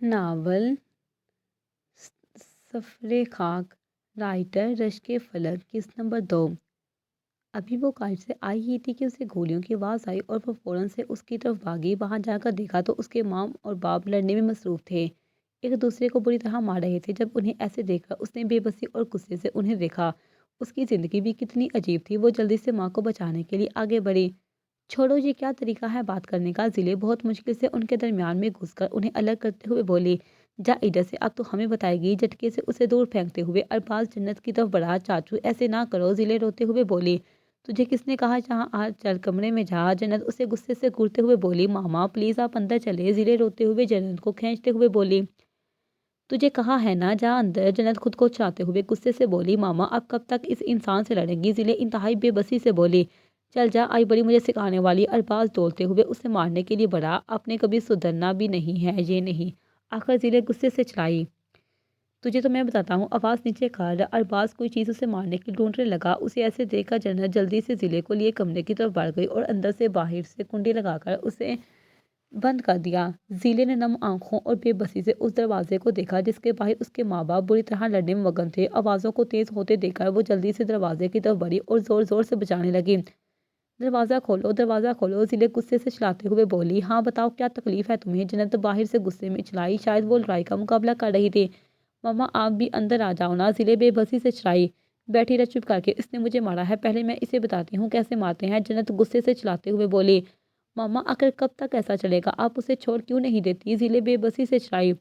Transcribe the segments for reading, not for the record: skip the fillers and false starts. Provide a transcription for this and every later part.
Novel سفر خاک، writer رشک فلک، قسط نمبر 2۔ ابھی وہ کالج سے آئی ہی تھی کہ اسے گولیوں کی آواز آئی اور وہ فوراً سے اس کی طرف بھاگی۔ وہاں جا کر دیکھا تو اس کے ماں اور باپ لڑنے میں مصروف تھے، ایک دوسرے کو بری طرح مار رہے تھے۔ جب انہیں ایسے دیکھا اس نے بے بسی اور غصے سے انہیں دیکھا۔ اس کی زندگی بھی کتنی عجیب تھی۔ وہ جلدی سے ماں کو بچانے کے لیے آگے بڑھی۔ چھوڑو، یہ کیا طریقہ ہے بات کرنے کا؟ ضلع بہت مشکل سے ان کے درمیان میں گھس کر انہیں الگ کرتے ہوئے بولی، جا ادھر سے، اب تو ہمیں بتائے گی۔ جھٹکے سے اسے دور پھینکتے ہوئے ارباز جنت کی طرف بڑھا۔ چاچو ایسے نہ کرو، ضلع روتے ہوئے بولی، تجھے کس نے کہا جہاں آ؟ چل کمرے میں جا۔ جنت اسے غصے سے گھورتے ہوئے بولی، ماما پلیز آپ اندر چلے۔ ضلع روتے ہوئے جنت کو کھینچتے ہوئے بولی، تجھے کہا ہے نا جا اندر۔ جنت خود کو چاہتے ہوئے غصے سے بولی، ماما اب کب تک اس انسان سے لڑیں گی؟ ضلع انتہائی بے بسی سے بولی، چل جا، آئی بڑی مجھے سکھانے والی۔ ارباز ڈولتے ہوئے اسے مارنے کے لیے بڑھا، آپ نے کبھی سدھرنا بھی نہیں ہے، یہ نہیں۔ آخر ضلع غصے سے چلائی، تجھے تو میں بتاتا ہوں، آواز نیچے کر۔ ارباز کوئی چیز اسے مارنے کی ڈھونڈنے لگا۔ اسے ایسے دیکھ کر جنت جلدی سے ضلع کو لیے کمرے کی طرف بڑھ گئی اور اندر سے باہر سے کنڈی لگا کر اسے بند کر دیا۔ ضلع نے نم آنکھوں اور بے بسی سے اس دروازے کو دیکھا جس کے باہر اس کے ماں باپ بری طرح لڑنے میں مگن تھے۔ آوازوں کو تیز ہوتے دیکھ کر وہ جلدی سے دروازے کی طرف بڑھی اور زور زور سے بجانے لگی، دروازہ کھولو، دروازہ کھولو۔ ضلع غصے سے چلاتے ہوئے بولی، ہاں بتاؤ کیا تکلیف ہے تمہیں؟ جنت باہر سے غصے میں چلائی، شاید وہ لڑائی کا مقابلہ کر رہی تھی۔ ماما آپ بھی اندر آ جاؤ نا۔ ضلع بے بسی سے چلائی، بیٹھی رہ چپ کر کے، اس نے مجھے مارا ہے، پہلے میں اسے بتاتی ہوں کیسے مارتے ہیں۔ جنت غصے سے چلاتے ہوئے بولی، ماما آخر کب تک ایسا چلے گا؟ آپ اسے چھوڑ کیوں نہیں دیتی؟ ضلع بے بسی سے چلائی،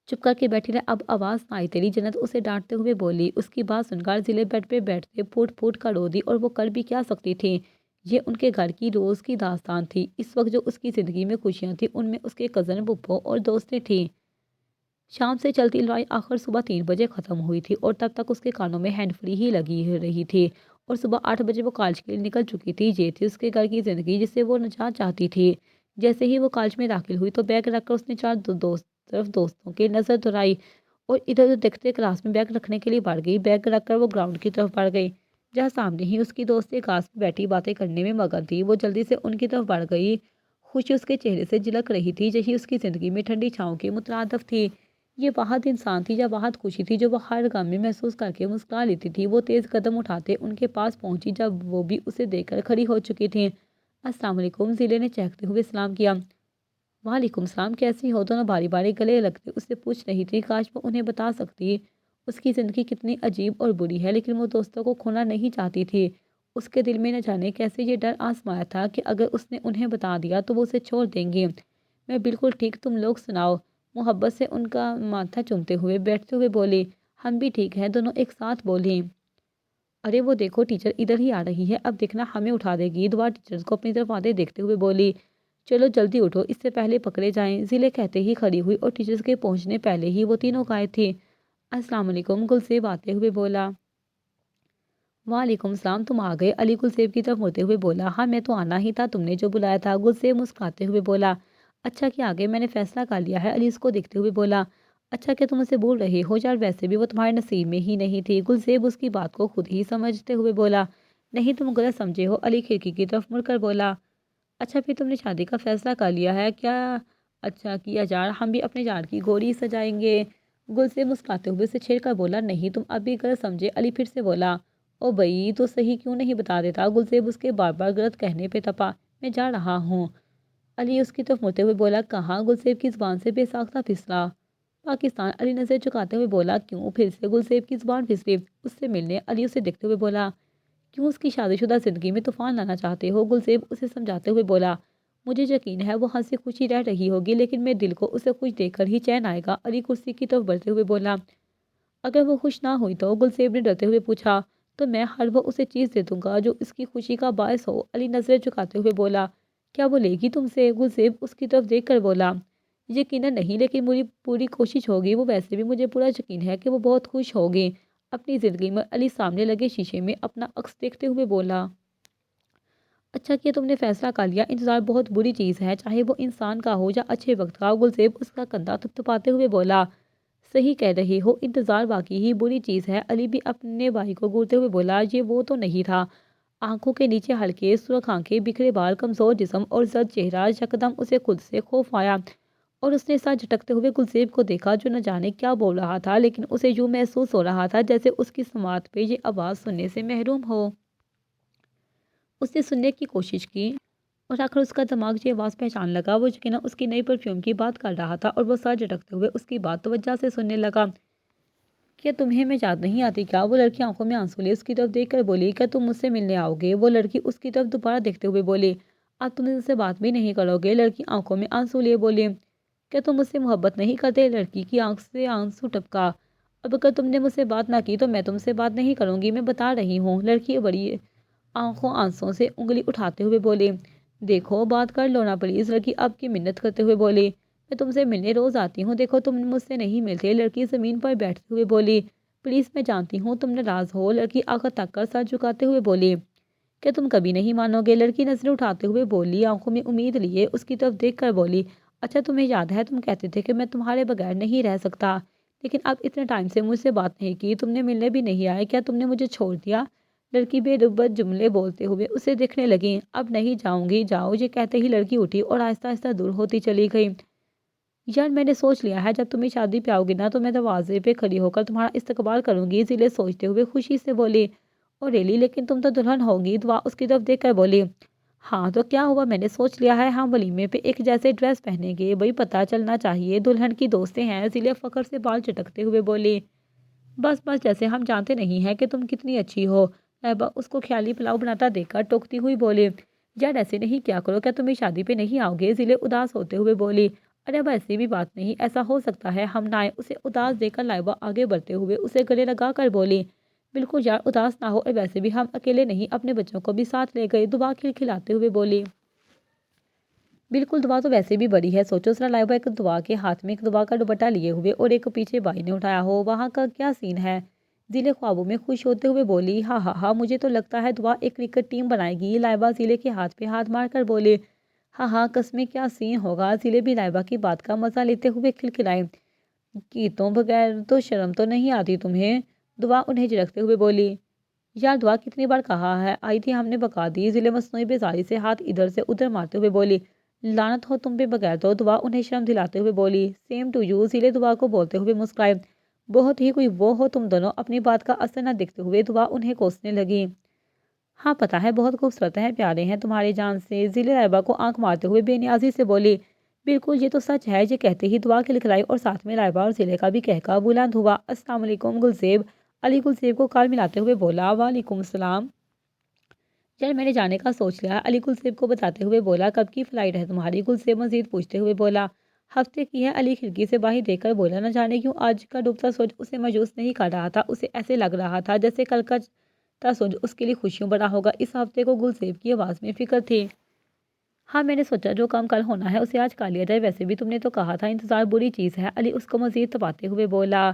چپ کر کے بیٹھی رہ، اب آواز نہ آئی تیری۔ جنت اسے ڈانٹتے ہوئے بولی۔ اس کی بات سن کر ضلع بیڈ پہ بیٹھتے پھوٹ پھوٹ کر رو دی، اور وہ کر بھی کیا سکتی تھی؟ یہ ان کے گھر کی روز کی داستان تھی۔ اس وقت جو اس کی زندگی میں خوشیاں تھیں ان میں اس کے کزن، پھپھو اور دوستیں تھیں۔ شام سے چلتی لڑائی آخر صبح 3 بجے ختم ہوئی تھی اور تب تک اس کے کانوں میں ہینڈ فری ہی لگی رہی تھی، اور صبح 8 بجے وہ کالج کے لیے نکل چکی تھی۔ یہ تھی اس کے گھر کی زندگی جس سے وہ نجات چاہتی تھی۔ جیسے ہی وہ کالج میں داخل ہوئی تو بیگ رکھ کر اس نے چار طرف دوستوں کی نظر دوڑائی اور ادھر ادھر دیکھتے کلاس میں بیگ رکھنے کے لیے بڑھ گئی۔ بیگ رکھ کر وہ گراؤنڈ کی طرف بڑھ گئی جہاں سامنے ہی اس کی دوستیں گھاس پہ بیٹھی باتیں کرنے میں مگن تھی۔ وہ جلدی سے ان کی طرف بڑھ گئی، خوشی اس کے چہرے سے جھلک رہی تھی۔ یہی اس کی زندگی میں ٹھنڈی چھاؤں کی مترادف تھی۔ یہ واحد انسان تھی یا واحد خوشی تھی جو وہ ہر غم میں محسوس کر کے مسکرا لیتی تھی۔ وہ تیز قدم اٹھاتے ان کے پاس پہنچی جب وہ بھی اسے دیکھ کر کھڑی ہو چکی تھیں۔ السلام علیکم، ضلع نے چہکتے ہوئے سلام کیا۔ وعلیکم السلام، کیسی ہو؟ دونوں باری باری گلے لگتے اس سے پوچھ رہی تھی۔ کاش وہ انہیں بتا سکتی اس کی زندگی کتنی عجیب اور بری ہے، لیکن وہ دوستوں کو کھونا نہیں چاہتی تھی۔ اس کے دل میں نہ جانے کیسے یہ ڈر آزمایا تھا کہ اگر اس نے انہیں بتا دیا تو وہ اسے چھوڑ دیں گے۔ میں بالکل ٹھیک، تم لوگ سناؤ؟ محبت سے ان کا ماتھا چومتے ہوئے بیٹھتے ہوئے بولی، ہم بھی ٹھیک ہیں، دونوں ایک ساتھ بولیں۔ ارے وہ دیکھو ٹیچر ادھر ہی آ رہی ہے، اب دیکھنا ہمیں اٹھا دے گی۔ دوبارہ ٹیچر کو اپنی طرف آتے دیکھتے ہوئے بولی، چلو جلدی اٹھو اس سے پہلے پکڑے جائیں۔ ضلع کہتے ہی کھڑی ہوئی اور ٹیچرز کے پہنچنے پہلے ہی وہ تینوں غائب تھی۔ السلام علیکم، گلزیب آتے ہوئے بولا۔ وعلیکم السلام، تم آ گئے؟ علی گلزیب کی طرف مڑتے ہوئے بولا، ہاں میں تو آنا ہی تھا، تم نے جو بلایا تھا۔ گلزیب مسکراتے ہوئے بولا، اچھا کیا آگے میں نے فیصلہ کر لیا ہے۔ علی اس کو دیکھتے ہوئے بولا، اچھا کہ تم اسے بول رہے ہو یار، ویسے بھی وہ تمہارے نصیب میں ہی نہیں تھی۔ گلزیب اس کی بات کو خود ہی سمجھتے ہوئے بولا، نہیں تم غلط سمجھے ہو۔ علی کھڑکی کی طرف مڑ کر بولا، اچھا پھر تم نے شادی کا فیصلہ کر لیا ہے کیا؟ اچھا کیا یار، ہم بھی اپنے یار کی گوری سجائیں گے۔ گلزیب مسکراتے ہوئے اسے چھیڑ کر بولا، نہیں تم اب بھی غلط سمجھے۔ علی پھر سے بولا، او بھائی تو صحیح کیوں نہیں بتا دیتا؟ گلزیب اس کے بار بار غلط کہنے پہ تپا، میں جا رہا ہوں۔ علی اس کی طرف مڑتے ہوئے بولا، کہاں؟ گلزیب کی زبان سے بے ساختہ پھسلا، پاکستان۔ علی نظر جھکاتے ہوئے بولا، کیوں؟ پھر سے گلزیب کی زبان پھسلی، اس سے ملنے۔ علی اسے دیکھتے ہوئے بولا، کیوں اس کی شادی شدہ زندگی میں طوفان لانا چاہتے ہو؟ گلزیب اسے سمجھاتے ہوئے بولا، مجھے یقین ہے وہ ہنسی خوشی رہ رہی ہوگی، لیکن میرے دل کو اسے خوش دیکھ کر ہی چین آئے گا۔ علی کرسی کی طرف بڑھتے ہوئے بولا، اگر وہ خوش نہ ہوئی تو؟ گلزیب نے ڈرتے ہوئے پوچھا، تو میں ہر وہ اسے چیز دے دوں گا جو اس کی خوشی کا باعث ہو۔ علی نظریں جھکاتے ہوئے بولا، کیا وہ لے گی تم سے؟ گلزیب اس کی طرف دیکھ کر بولا، یقیناً نہیں، لیکن میری پوری کوشش ہوگی۔ وہ ویسے بھی مجھے پورا یقین ہے کہ وہ بہت خوش ہوگی اپنی زندگی میں۔ علی سامنے لگے شیشے میں اپنا عکس دیکھتے ہوئے بولا، اچھا کیا تم نے فیصلہ کر لیا۔ انتظار بہت بری چیز ہے، چاہے وہ انسان کا ہو یا اچھے وقت کا۔ گلزیب اس کا کندھا تھپتھپاتے ہوئے بولا، صحیح کہہ رہے ہو، انتظار واقعی ہی بری چیز ہے۔ علی بھی اپنے بھائی کو گھورتے ہوئے بولا، یہ وہ تو نہیں تھا؟ آنکھوں کے نیچے ہلکے سرخ آنکھیں، بکھرے بال، کمزور جسم اور زرد چہرہ۔ یکدم اسے خود سے خوف آیا اور اس نے ساتھ جھٹکتے ہوئے گلزیب کو دیکھا جو نہ جانے کیا بول رہا تھا، لیکن اسے یوں محسوس ہو رہا تھا جیسے اس کی سماعت پہ یہ آواز سننے سے محروم ہو۔ اس نے سننے کی کوشش کی اور آخر اس کا دماغ یہ آواز پہچان لگا۔ وہ یقیناً اس کی نئی پرفیوم کی بات کر رہا تھا اور وہ سر جھٹکتے ہوئے اس کی بات توجہ سے سننے لگا۔ کیا تمہیں میں یاد نہیں آتی کیا؟ وہ لڑکی آنکھوں میں آنسو لیے اس کی طرف دیکھ کر بولی۔ کیا تم مجھ سے ملنے آؤ گے؟ وہ لڑکی اس کی طرف دوبارہ دیکھتے ہوئے بولی۔ اب تم مجھ سے بات بھی نہیں کرو گے؟ لڑکی آنکھوں میں آنسو لیے بولی۔ کیا تم مجھ سے محبت نہیں کرتے؟ لڑکی کی آنکھ سے آنسو ٹپکا۔ اب اگر تم نے مجھ سے بات نہ کی تو میں تم سے بات نہیں کروں گی، میں بتا رہی ہوں، لڑکی بڑی آنکھوں آنسوں سے انگلی اٹھاتے ہوئے بولی۔ دیکھو بات کر لو نا پلیز، لڑکی اب کی منت کرتے ہوئے بولی۔ میں تم سے ملنے روز آتی ہوں، دیکھو تم مجھ سے نہیں ملتے، لڑکی زمین پر بیٹھتے ہوئے بولی۔ پلیز میں جانتی ہوں تم ناراض ہو، لڑکی آنکھ تک کر سر جھکاتے ہوئے بولی۔ کیا تم کبھی نہیں مانو گے؟ لڑکی نظریں اٹھاتے ہوئے بولی، آنکھوں میں امید لیے اس کی طرف دیکھ کر بولی۔ اچھا تمہیں یاد ہے تم کہتے تھے کہ میں تمہارے بغیر نہیں رہ سکتا، لیکن اب اتنے ٹائم سے مجھ سے بات نہیں کی، تم نے ملنے بھی نہیں آئے، کیا تم نے مجھے چھوڑ دیا؟ لڑکی بے رغبت جملے بولتے ہوئے اسے دیکھنے لگی۔ اب نہیں جاؤں گی، جاؤ، یہ کہتے ہی لڑکی اٹھی اور آہستہ آہستہ دور ہوتی چلی گئی۔ یار میں نے سوچ لیا ہے جب تمہیں شادی پہ آؤ گی نا تو میں دروازے پہ کھڑی ہو کر تمہارا استقبال کروں گی، ضلع سوچتے ہوئے خوشی سے بولی۔ اور ریلی لیکن تم تو دلہن ہوگی؟ دعا اس کی طرف دیکھ کر بولی۔ ہاں تو کیا ہوا، میں نے سوچ لیا ہے، ہم ولیمے پہ ایک جیسے ڈریس پہنیں گے، بھئی پتہ چلنا چاہیے دلہن کی دوستیں ہیں، ضلع فخر سے بال چٹکتے ہوئے بولی۔ بس بس جیسے ہم جانتے نہیں ہیں کہ تم کتنی اچھی ہو، لہبا اس کو خیالی پلاؤ بناتا دیکھ کر ٹوکتی ہوئی بولی۔ یار ایسے نہیں کیا کرو، کیا تمہیں شادی پہ نہیں آؤ گے؟ ضلع اداس ہوتے ہوئے بولی۔ ارے اب ایسی بھی بات نہیں، ایسا ہو سکتا ہے ہم نہ آئے، اسے اداس دیکھ کر لائبہ آگے بڑھتے ہوئے اسے گلے لگا کر بولی۔ بالکل یار اداس نہ ہو، اور ویسے بھی ہم اکیلے نہیں، اپنے بچوں کو بھی ساتھ لے گئے، دعا کھلکھلاتے ہوئے بولی۔ بالکل دعا تو ویسے بھی بڑی ہے، سوچو ذرا لائبہ ایک دعا کے ہاتھ میں ایک دعا کا دوپٹہ لیے ہوئے اور ایک پیچھے بھائی نے اٹھایا ہو، وہاں کا کیا سین ہے؟ ضلع خوابوں میں خوش ہوتے ہوئے بولی۔ ہاں ہاں ہاں مجھے تو لگتا ہے دعا ایک کرکٹ ٹیم بنائے گی، لائبہ ضلع کے ہاتھ پہ ہاتھ مار کر بولی۔ ہاں ہاں قسمیں کیا سین ہوگا، ضلع بھی لائبہ کی بات کا مزہ لیتے ہوئے کھلکھلائے۔ گیتوں بغیر تو شرم تو نہیں آتی تمہیں؟ دعا انہیں جھڑکتے ہوئے بولی۔ یار دعا کتنی بار کہا ہے، آئی تھی ہم نے بکا دی، ضلع مصنوعی بیزاری سے ہاتھ ادھر سے ادھر مارتے ہوئے بولی۔ لعنت ہو تم پہ، بغیر تو دعا انہیں شرم دلاتے ہوئے بولی۔ سیم ٹو یو، ضلع دعا کو بولتے ہوئے مسکرائے۔ بہت ہی کوئی وہ ہو تم دونوں، اپنی بات کا اثر نہ دیکھتے ہوئے دعا انہیں کوسنے لگی۔ ہاں پتہ ہے بہت خوبصورت ہیں، پیارے ہیں تمہاری جان سے، ضلع لائبہ کو آنکھ مارتے ہوئے بے نیازی سے بولی۔ بالکل یہ تو سچ ہے، یہ کہتے ہی دعا کھلکھلائی اور ساتھ میں لائبہ اور ضلع کا بھی کہکا بلند ہوا۔ السلام علیکم گلزیب، علی گلزیب کو کال ملاتے ہوئے بولا۔ وعلیکم السلام۔ یار میں نے جانے کا سوچ لیا، علی گلزیب کو بتاتے ہوئے بولا۔ کب کی فلائٹ ہے تمہاری؟ گلزیب مزید پوچھتے ہوئے بولا۔ ہفتے کی ہے، علی کھڑکی سے باہر دیکھ کر بولا۔ نہ جانے کیوں آج کا ڈوبتا سورج اسے مایوس نہیں کر رہا تھا، اسے ایسے لگ رہا تھا جیسے کل کا سورج اس کے لیے خوشیوں بڑا ہوگا۔ اس ہفتے کو گلزیب کی آواز میں فکر تھی۔ ہاں میں نے سوچا جو کام کل ہونا ہے اسے آج کر لیا جائے، ویسے بھی تم نے تو کہا تھا انتظار بری چیز ہے، علی اس کو مزید تپاتے ہوئے بولا۔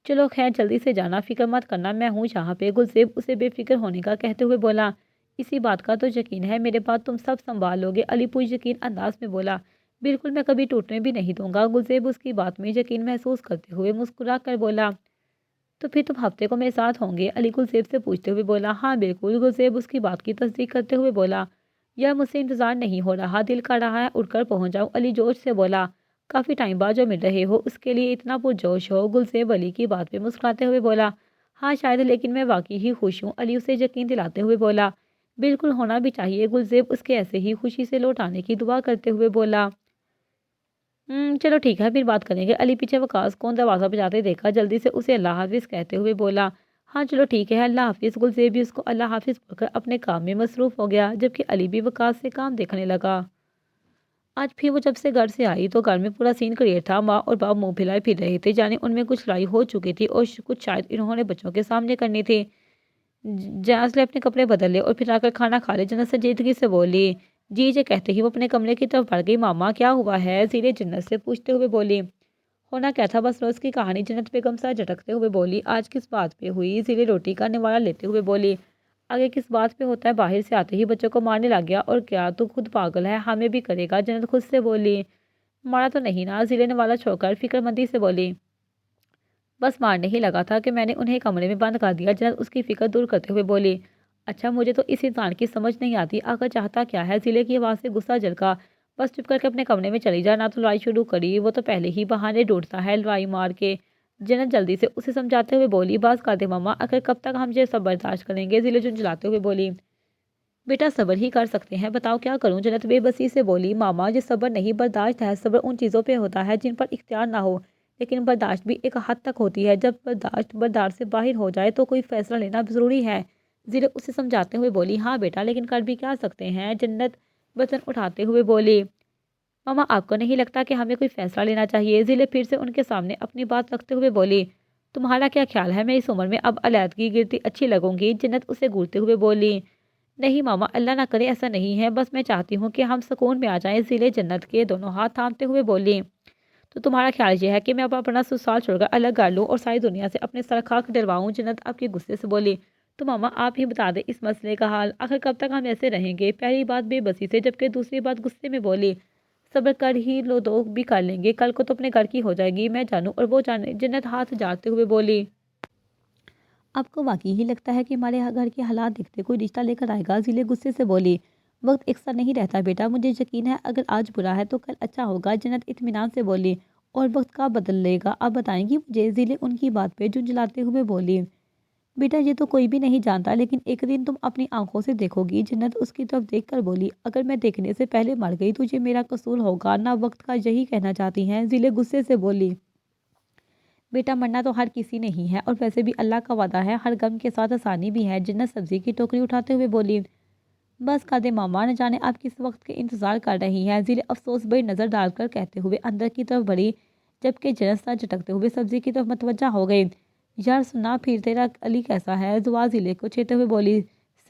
چلو خیر جلدی سے جانا، فکر مت کرنا، میں ہوں یہاں پہ، گلزیب اسے بے فکر ہونے کا کہتے ہوئے بولا۔ اسی بات کا تو یقین ہے، میرے بعد تم سب سنبھال لو گے، علی پوری یقین انداز میں بولا۔ بالکل میں کبھی ٹوٹنے بھی نہیں دوں گا، گلزیب اس کی بات میں یقین محسوس کرتے ہوئے مسکرا کر بولا۔ تو پھر تم ہفتے کو میرے ساتھ ہوں گے؟ علی گلزیب سے پوچھتے ہوئے بولا۔ ہاں بالکل، گلزیب اس کی بات کی تصدیق کرتے ہوئے بولا۔ یار مجھ سے انتظار نہیں ہو رہا، دل کر رہا ہے اٹھ کر پہنچ جاؤں، علی جوش سے بولا۔ کافی ٹائم بعد جو مل رہے ہو اس کے لیے اتنا پرجوش ہو، گلزیب علی کی بات پہ مسکراتے ہوئے بولا۔ ہاں شاید، لیکن میں واقعی ہی خوش ہوں، علی اسے یقین دلاتے ہوئے بولا۔ بالکل ہونا بھی چاہیے، گلزیب اس کے ایسے ہی خوشی سے لوٹ آنے کی دعا کرتے ہوئے بولا۔ چلو ٹھیک ہے پھر بات کریں گے، علی پیچھے وقاص کو دروازہ بجاتے دیکھا جلدی سے اسے اللہ حافظ کہتے ہوئے بولا۔ ہاں چلو ٹھیک ہے اللہ حافظ، گلزیب بھی اس کو اللہ حافظ بول کر اپنے کام میں مصروف ہو گیا، جبکہ علی بھی وقاص سے کام دیکھنے لگا۔ آج پھر وہ جب سے گھر سے آئی تو گھر میں پورا سین کریٹ تھا، ماں اور باپ منہ پھیلائے پھر رہے تھے، جانے ان میں کچھ لڑائی ہو چکی تھی اور کچھ شاید انہوں نے بچوں کے سامنے کرنی تھی۔ جنت نے اپنے کپڑے بدل لے اور پھر آ کر کھانا کھا لے، جنت سنجیدگی سے بولی۔ جی یہ کہتے ہی وہ اپنے کمرے کی طرف بڑھ گئی۔ ماما کیا ہوا ہے؟ ضلع جنت سے پوچھتے ہوئے بولی۔ ہونا کیا تھا، بس روز کی کہانی، جنت بیگم سر جھٹکتے ہوئے بولی۔ آج کس بات پہ ہوئی؟ ضلع روٹی کا نوالہ لیتے ہوئے بولی۔ آگے کس بات پہ ہوتا ہے، باہر سے آتے ہی بچوں کو مارنے لگ گیا، اور کیا تو خود پاگل ہے، ہمیں بھی کرے گا، جنت خود سے بولی۔ مارا تو نہیں نا، ضلع نوالہ چھوڑ کر فکر مندی سے بولی۔ بس مارنے ہی لگا تھا کہ میں نے انہیں کمرے میں بند کر دیا، جنت اس کی فکر دور کرتے ہوئے بولی۔ اچھا مجھے تو اس انسان کی سمجھ نہیں آتی، آخر چاہتا کیا ہے؟ ضلع کی آواز سے غصہ جھلکا۔ بس چپ کر کے اپنے کمرے میں چلی جا، نہ تو لڑائی شروع کری، وہ تو پہلے ہی بہانے ڈھونڈتا ہے لڑائی مار کے۔ جنت جلدی سے اسے سمجھاتے ہوئے بولی، بس کر دے ماما، آخر کب تک ہم یہ سب برداشت کریں گے؟ ضلع جھنجھلاتے ہوئے بولی، بیٹا صبر ہی کر سکتے ہیں، بتاؤ کیا کروں؟ جنت بے بسی سے بولی، ماما یہ صبر نہیں برداشت ہے، صبر ان چیزوں پہ ہوتا ہے جن پر اختیار نہ ہو، لیکن برداشت بھی ایک حد تک ہوتی ہے، جب برداشت بردار سے باہر ہو جائے تو کوئی فیصلہ لینا ضروری ہے۔ ضلع اسے سمجھاتے ہوئے بولی، ہاں بیٹا، لیکن کر بھی کیا سکتے ہیں؟ جنت وزن اٹھاتے ہوئے بولی، ماما آپ کو نہیں لگتا کہ ہمیں کوئی فیصلہ لینا چاہیے؟ ضلع پھر سے ان کے سامنے اپنی بات رکھتے ہوئے بولی، تمہارا کیا خیال ہے، میں اس عمر میں اب علیحدگی گرتی اچھی لگوں گی؟ جنت اسے گھورتے ہوئے بولی، نہیں ماما، اللہ نہ کرے ایسا نہیں ہے، بس میں چاہتی ہوں کہ ہم سکون میں آ جائیں۔ ضلع جنت کے دونوں ہاتھ تھامتے ہوئے بولی، تو تمہارا خیال یہ ہے کہ میں اب اپنا سسرال چھوڑ کر الگ کر لوں اور ساری دنیا سے اپنے سر خاک ڈلواؤں؟ جنت آپ کے غصے سے بولی، تو ماما آپ ہی بتا دیں اس مسئلے کا حل، آخر کب تک ہم ایسے رہیں گے؟ پہلی بات بے بسی سے، جبکہ دوسری بات غصے میں بولی، صبر کر ہی لو تو بھی کر لیں گے، کل کو تو اپنے گھر کی ہو جائے گی، میں جانوں اور وہ جانے۔ جنت ہاتھ جاڑتے ہوئے بولی، آپ کو واقعی ہی لگتا ہے کہ ہمارے گھر کے حالات دیکھتے کوئی رشتہ لے کر آئے گا؟ ضلع غصے سے بولی، وقت ایک سا نہیں رہتا بیٹا، مجھے یقین ہے اگر آج برا ہے تو کل اچھا ہوگا۔ جنت اطمینان سے بولی، اور وقت کا بدل لے گا، آپ بتائیں گی مجھے؟ ضلع ان کی بات پہ جھنجھلاتے ہوئے بولی، بیٹا یہ تو کوئی بھی نہیں جانتا، لیکن ایک دن تم اپنی آنکھوں سے دیکھو گی۔ جنت اس کی طرف دیکھ کر بولی، اگر میں دیکھنے سے پہلے مر گئی تو یہ میرا قصور ہوگا نہ وقت کا، یہی کہنا چاہتی ہیں؟ ضلع غصے سے بولی، بیٹا مرنا تو ہر کسی نہیں ہے، اور ویسے بھی اللہ کا وعدہ ہے ہر غم کے ساتھ آسانی بھی ہے۔ جنت سبزی کی ٹوکری اٹھاتے ہوئے بولی، بس کر دے ماما، نہ جانے آپ کس وقت کے انتظار کر رہی ہیں؟ ضلع افسوس بھری نظر ڈال کر کہتے ہوئے اندر کی طرف بڑھی، جبکہ جنت سر جھٹکتے ہوئے سبزی کی طرف متوجہ ہو گئی۔ یار سنا پھر تیرا علی کیسا ہے؟ دعا ضلع کو چھیڑتے ہوئے بولی،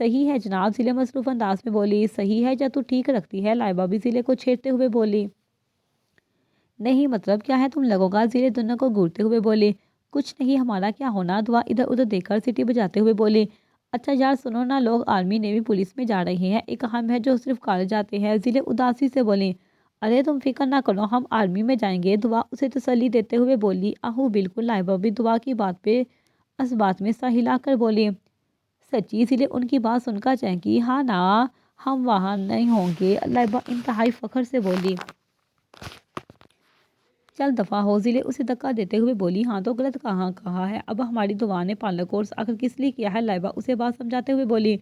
صحیح ہے جناب۔ ضلع مصروف انداز میں بولی، صحیح ہے یا تو ٹھیک رکھتی ہے؟ لائبہ بھی ضلع کو چھیڑتے ہوئے بولی، نہیں مطلب کیا ہے تم لوگوں کا؟ ضلع دونوں کو گھورتے ہوئے بولی، کچھ نہیں، ہمارا کیا ہونا؟ دعا ادھر ادھر دیکھ کر سیٹی بجاتے ہوئے بولی، اچھا یار سنو نا، لوگ آرمی نیوی پولیس میں جا رہے ہیں، ایک ہم ہے جو صرف کالج جاتے ہیں۔ ضلع اداسی سے بولی، ارے تم فکر نہ کرو، ہم آرمی میں جائیں گے۔ دعا اسے تسلی دیتے ہوئے بولی، آہو بالکل۔ لائبہ بھی دعا کی بات پہ اس بات میں سر ہلا کر بولی، سچی؟ ضلع ان کی بات سن کر چینکی، ہاں نا، ہم وہاں نہیں ہوں گے۔ لائبہ انتہائی فخر سے بولی، چل دفعہ ہو۔ ضلع اسے دھکا دیتے ہوئے بولی، ہاں تو غلط کہاں کہا ہے؟ اب ہماری دعا نے پارلر کورس آخر کس لیے کیا ہے؟ لائبہ اسے بات سمجھاتے ہوئے بولی،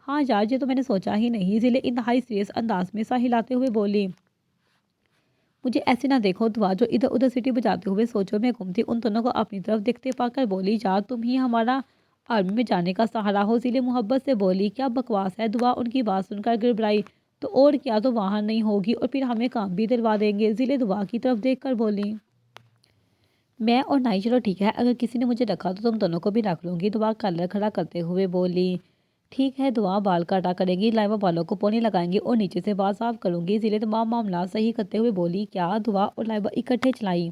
ہاں یار یہ تو میں نے سوچا ہی نہیں۔ ضلع انتہائی سیریس انداز میں سر ہلاتے ہوئے بولی، مجھے ایسے نہ دیکھو۔ دعا جو ادھر ادھر سیٹی بجاتے ہوئے سوچوں میں گم تھی، ان دونوں کو اپنی طرف دیکھتے پا کر بولی، یار تم ہی ہمارا آرمی میں جانے کا سہارا ہو۔ ضلع محبت سے بولی، کیا بکواس ہے؟ دعا ان کی بات سن کر گڑبڑائی، تو اور کیا، تو وہاں نہیں ہوگی اور پھر ہمیں کام بھی دلوا دیں گے۔ ضلع دعا کی طرف دیکھ کر بولی، میں اور نائی، چلو ٹھیک ہے، اگر کسی نے مجھے رکھا تو تم دونوں کو بھی رکھ لوں گی۔ دعا کلر کھڑا کرتے ہوئے بولی، ٹھیک ہے۔ دعا بال کاٹا کرے گی، لائبہ بالوں کو پونی لگائیں گی اور نیچے سے بال صاف کروں گی۔ ضلع تمام معاملات صحیح کرتے ہوئے بولی، کیا؟ دعا اور لائبہ اکٹھے چلائی،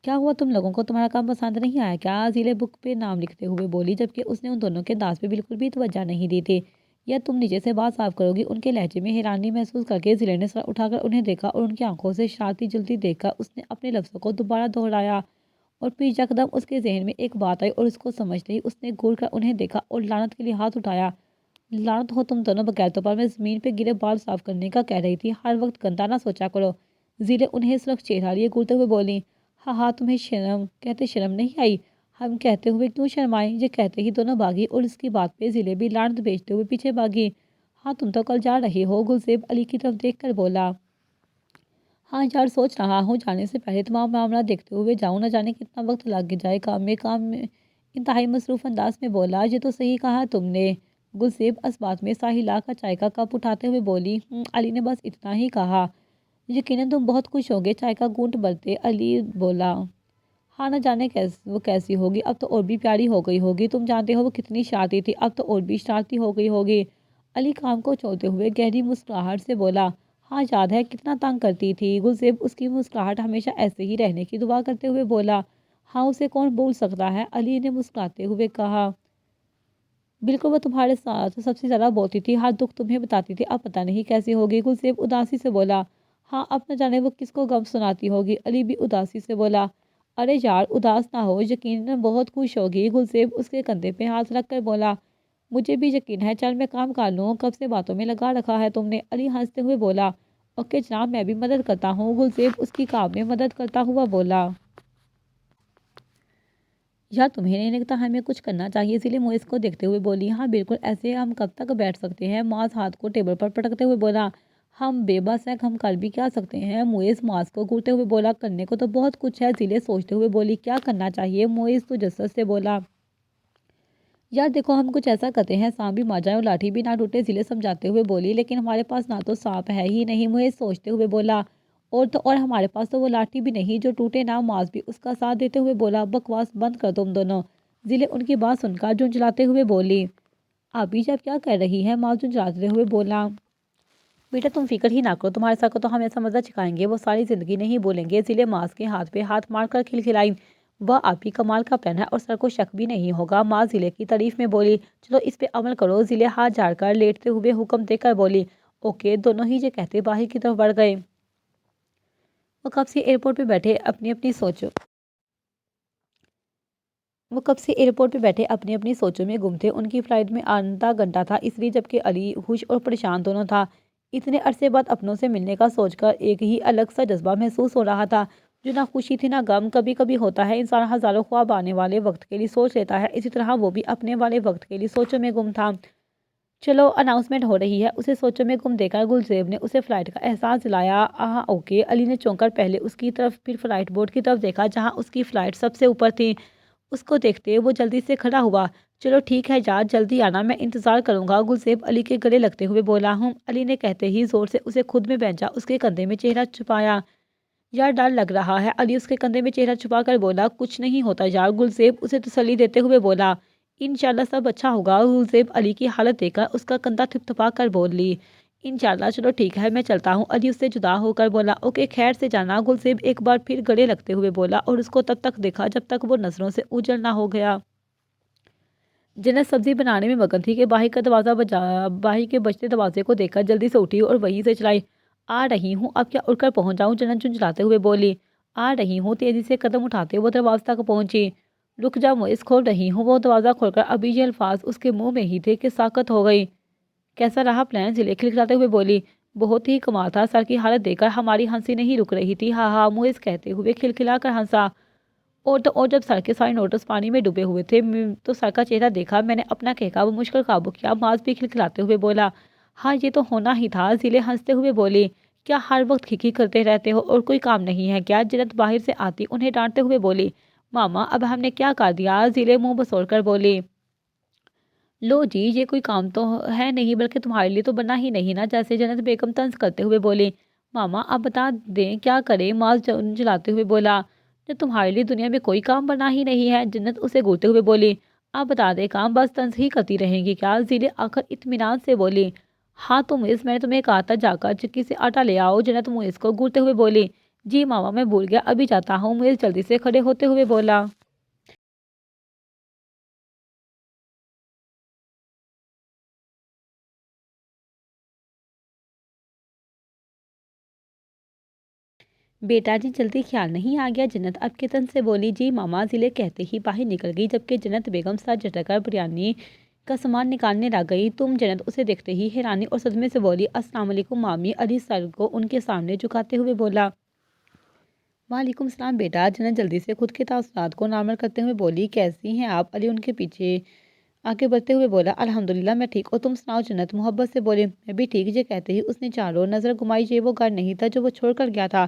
کیا ہوا تم لوگوں کو، تمہارا کام پسند نہیں آیا کیا؟ ضلع بک پہ نام لکھتے ہوئے بولی، جبکہ اس نے ان دونوں کے انداز پہ بالکل بھی توجہ نہیں دی تھی۔ یا تم نیچے سے بال صاف کرو گی؟ ان کے لہجے میں حیرانی محسوس کر کے ضلع نے سر اٹھا کر انہیں دیکھا اور ان کی آنکھوں سے شرارتی جلتی دیکھ کر اس نے اپنے لفظوں کو دوبارہ دہرایا، اور پھر یکدم اس کے ذہن میں ایک بات آئی اور اس کو سمجھتے ہی اس نے گھور کر انہیں دیکھا اور لعنت کے لیے ہاتھ اٹھایا، لعنت ہو تم دونوں بغیرتوں پر، میں زمین پہ گرے بال صاف کرنے کا کہہ رہی تھی، ہر وقت گندا نہ سوچا کرو۔ ضلع انہیں سرخ چہرہ لیے گھورتے ہوئے بولی، ہاں ہاں، تمہیں شرم کہتے شرم نہیں آئی؟ ہم کہتے ہوئے کیوں شرمائیں؟ یہ کہتے ہی دونوں بھاگی اور اس کی بات پہ ضلع بھی لعنت بھیجتے ہوئے پیچھے بھاگی۔ ہاں تم تو کل جا رہے ہو؟ گلزیب علی کی طرف دیکھ کر بولا، ہاں یار سوچ رہا ہوں جانے سے پہلے تمام معاملہ دیکھتے ہوئے جاؤں، نہ جانے کتنا وقت لگ جائے کام میں۔ انتہائی مصروف انداز میں بولا، یہ تو صحیح کہا تم نے۔ گلزیب اس بات میں سا ہلا کر چائے کا کپ اٹھاتے ہوئے بولی، علی نے بس اتنا ہی کہا، یقیناً تم بہت خوش ہوگے۔ چائے کا گھونٹ بھرتے علی بولا، ہاں نہ جانے وہ کیسی ہوگی، اب تو اور بھی پیاری ہو گئی ہوگی، تم جانتے ہو وہ کتنی شرارتی تھی، اب تو اور بھی شرارتی ہو گئی ہوگی۔ علی کام کو چھوڑتے ہوئے گہری مسکراہٹ سے بولا، ہاں یاد ہے کتنا تنگ کرتی تھی۔ گلزیب اس کی مسکراہٹ ہمیشہ ایسے ہی رہنے کی دعا کرتے ہوئے بولا، ہاں اسے کون بھول سکتا ہے؟ علی نے مسکراتے ہوئے کہا، بالکل، وہ تمہارے ساتھ سب سے زیادہ بولتی تھی، ہر دکھ تمہیں بتاتی تھی، اب پتہ نہیں کیسی ہوگی۔ گلزیب اداسی سے بولا، ہاں اب نہ جانے وہ کس کو غم سناتی ہوگی۔ علی بھی اداسی سے بولا، ارے یار اداس نہ ہو، یقیناً بہت خوش ہوگی۔ گلزیب اس کے کندھے پہ ہاتھ رکھ کر بولا، مجھے بھی یقین ہے، چل میں کام کر لوں، کب سے باتوں میں لگا رکھا ہے تم نے۔ علی ہنستے ہوئے بولا، اوکے جناب، میں بھی مدد کرتا ہوں، گلزیب اس کی کام میں مدد کرتا ہوا بولا۔ یار تمہیں نہیں لگتا ہمیں کچھ کرنا چاہیے؟ ضلع معیز کو دیکھتے ہوئے بولی۔ ہاں بالکل، ایسے ہم کب تک بیٹھ سکتے ہیں؟ معاذ ہاتھ کو ٹیبل پر پٹکتے ہوئے بولا۔ ہم بے بس ہیں، ہم کر بھی کیا سکتے ہیں؟ معیز معاذ کو گھورتے ہوئے بولا۔ کرنے کو تو بہت کچھ ہے، ضلع سوچتے ہوئے بولی۔ کیا کرنا چاہیے؟ معیز تجسس سے بولا۔ یار دیکھو، ہم کچھ ایسا کرتے ہیں سانپ بھی مر جائے اور لاٹھی بھی نہ ٹوٹے، ضلع سمجھاتے ہوئے بولی۔ لیکن ہمارے پاس نہ تو سانپ ہے ہی نہیں، معیز سوچتے ہوئے بولا۔ اور تو اور ہمارے پاس تو وہ لاٹھی بھی نہیں جو ٹوٹے نہ، معاذ بھی اس کا ساتھ دیتے ہوئے بولا۔ بکواس بند کر تم دونوں، ضلع ان کی بات سن کر جھنجھلاتے ہوئے بولی۔ آبی جب کیا کر رہی ہے؟ معاذ جھنجھلاتے ہوئے بولا۔ بیٹا تم فکر ہی نہ کرو، تمہارے ساتھ کو تو ہم ایسا مزہ چکھائیں گے وہ ساری زندگی نہیں بولیں گے، ضلع معاذ کے ہاتھ پہ ہاتھ مار کر کھلکھلائی۔ وہ آپی کمال کا پلان ہے اور سر کو شک بھی نہیں ہوگا، معاذ ضلع کی تعریف میں بولی۔ چلو اس پہ عمل کرو، ضلع ہاتھ جھاڑ کر لیٹتے ہوئے حکم دے کر بولی۔ اوکے، دونوں ہی یہ کہتے باہر کی طرف بڑھ گئے۔ وہ کب سے ایئرپورٹ پہ بیٹھے اپنی سوچوں میں گم تھے۔ ان کی فلائٹ میں آدھا گھنٹہ تھا، اس لیے جبکہ علی خوش اور پریشان دونوں تھا۔ اتنے عرصے بعد اپنوں سے ملنے کا سوچ کر ایک ہی الگ سا جذبہ محسوس ہو رہا تھا، جو نہ خوشی تھی نہ غم۔ کبھی کبھی ہوتا ہے انسان ہزاروں خواب آنے والے وقت کے لیے سوچ لیتا ہے، اسی طرح وہ بھی اپنے والے وقت کے لیے سوچوں میں گم تھا۔ چلو اناؤنسمنٹ ہو رہی ہے، اسے سوچوں میں گم دیکھ کر گلزیب نے اسے فلائٹ کا احساس دلایا۔ اوکے، علی نے چونک کر پہلے اس کی طرف پھر فلائٹ بورڈ کی طرف دیکھا جہاں اس کی فلائٹ سب سے اوپر تھی۔ اس کو دیکھتے وہ جلدی سے کھڑا ہوا۔ چلو ٹھیک ہے یار، جلدی آنا، میں انتظار کروں گا، گلزیب علی کے گلے لگتے ہوئے بولا۔ ہوں، علی نے کہتے ہی زور سے اسے خود میں بھیجا، اس کے کندھے میں چہرہ چھپایا۔ یار ڈر لگ رہا ہے، علی اس کے کندھے میں چہرہ چھپا کر بولا۔ کچھ نہیں ہوتا یار، گلزیب اسے تسلی دیتے ہوئے بولا۔ انشاءاللہ سب اچھا ہوگا، گلزیب علی کی حالت دیکھ کر اس کا کندھا تھپتھپا کر بولی۔ انشاءاللہ، چلو ٹھیک ہے، میں چلتا ہوں، علی اس سے جدا ہو کر بولا۔ اوکے، خیر سے جانا، گلزیب ایک بار پھر گلے لگتے ہوئے بولا اور اس کو تب تک دیکھا جب تک وہ نظروں سے اوجھل نہ ہو گیا۔ جنت سبزی بنانے میں مگن تھی کہ باہر کے بجتے دروازے کو دیکھ کر جلدی سے اٹھی اور وہیں سے چلائی۔ آ رہی ہوں، اب کیا اڑ کر پہنچ جاؤں؟ جنت جھنجھلاتے ہوئے بولی۔ آ رہی ہوں، تیزی سے قدم اٹھاتے وہ دروازے تک پہنچی۔ رک جا معیز، کھول رہی ہوں، وہ دروازہ کھول کر ابھی یہ الفاظ اس کے منہ میں ہی تھے کہ ساکت ہو گئی۔ کیسا رہا پلان؟ ضلع کھلکھلاتے ہوئے بولی۔ بہت ہی کمال تھا، سر کی حالت دیکھ کر ہماری ہنسی نہیں رک رہی تھی، ہاں ہاں، معیز کہتے ہوئے کھلکھلا کر ہنسا۔ اور تو اور جب سر کے سارے نوٹس پانی میں ڈوبے ہوئے تھے تو سر کا چہرہ دیکھا، میں نے اپنا کہکا وہ مشکل قابو کیا، معاذ بھی کھلکھلاتے ہوئے بولا۔ ہاں یہ تو ہونا ہی تھا، ضلع ہنستے ہوئے بولی۔ کیا ہر وقت کھکی کرتے رہتے ہو اور کوئی کام نہیں ہے کیا؟ جنت باہر سے آتی انہیں ڈانٹتے ہوئے بولی۔ ماما اب ہم نے کیا کر دیا؟ ضلع منہ بسوڑ کر بولی۔ لو جی، یہ کوئی کام تو ہے نہیں، بلکہ تمہارے لیے تو بنا ہی نہیں نا، جیسے جنت بیگم طنز کرتے ہوئے بولی۔ ماما اب بتا دیں کیا کریں؟ معاذ جھنجھلاتے ہوئے بولا۔ جو تمہارے لیے دنیا میں کوئی کام بنا ہی نہیں ہے، جنت اسے گھورتے ہوئے بولی۔ اب بتا دے کام، بس طنز ہی کرتی رہیں گی کیا؟ ضلع آخر اطمینان سے بولی۔ ہاں تو معیز، میں نے تمہیں کہا تھا جا کر چکی سے آٹا لے آؤ، جنت معیز کو گھورتے ہوئے بولی۔ جی ماما، میں بھول گیا، ابھی جاتا ہوں، معیز جلدی سے کھڑے ہوتے ہوئے بولا۔ بیٹا جی جلدی خیال نہیں آ گیا؟ جنت اب کے تن سے بولی۔ جی ماما، ضلع کہتے ہی باہر نکل گئی، جبکہ جنت بیگم سر جھٹک کر بریانی کا سامان نکالنے لگ گئی۔ تم؟ جنت اسے دیکھتے ہی حیرانی اور صدمے سے بولی۔ السلام علیکم مامی، علی سر کو ان کے سامنے جھکاتے ہوئے بولا۔ وعلیکم السلام بیٹا، جنت جلدی سے خود کے تاثرات کو نارمل کرتے ہوئے بولی۔ کیسی ہیں آپ؟ علی ان کے پیچھے آگے بڑھتے ہوئے بولا۔ الحمدللہ میں ٹھیک، اور تم سناؤ؟ جنت محبت سے بولی۔ میں بھی ٹھیک، یہ کہتے ہی اس نے چاروں نظر گھمائی۔ یہ وہ گھر نہیں تھا جو وہ چھوڑ کر گیا تھا،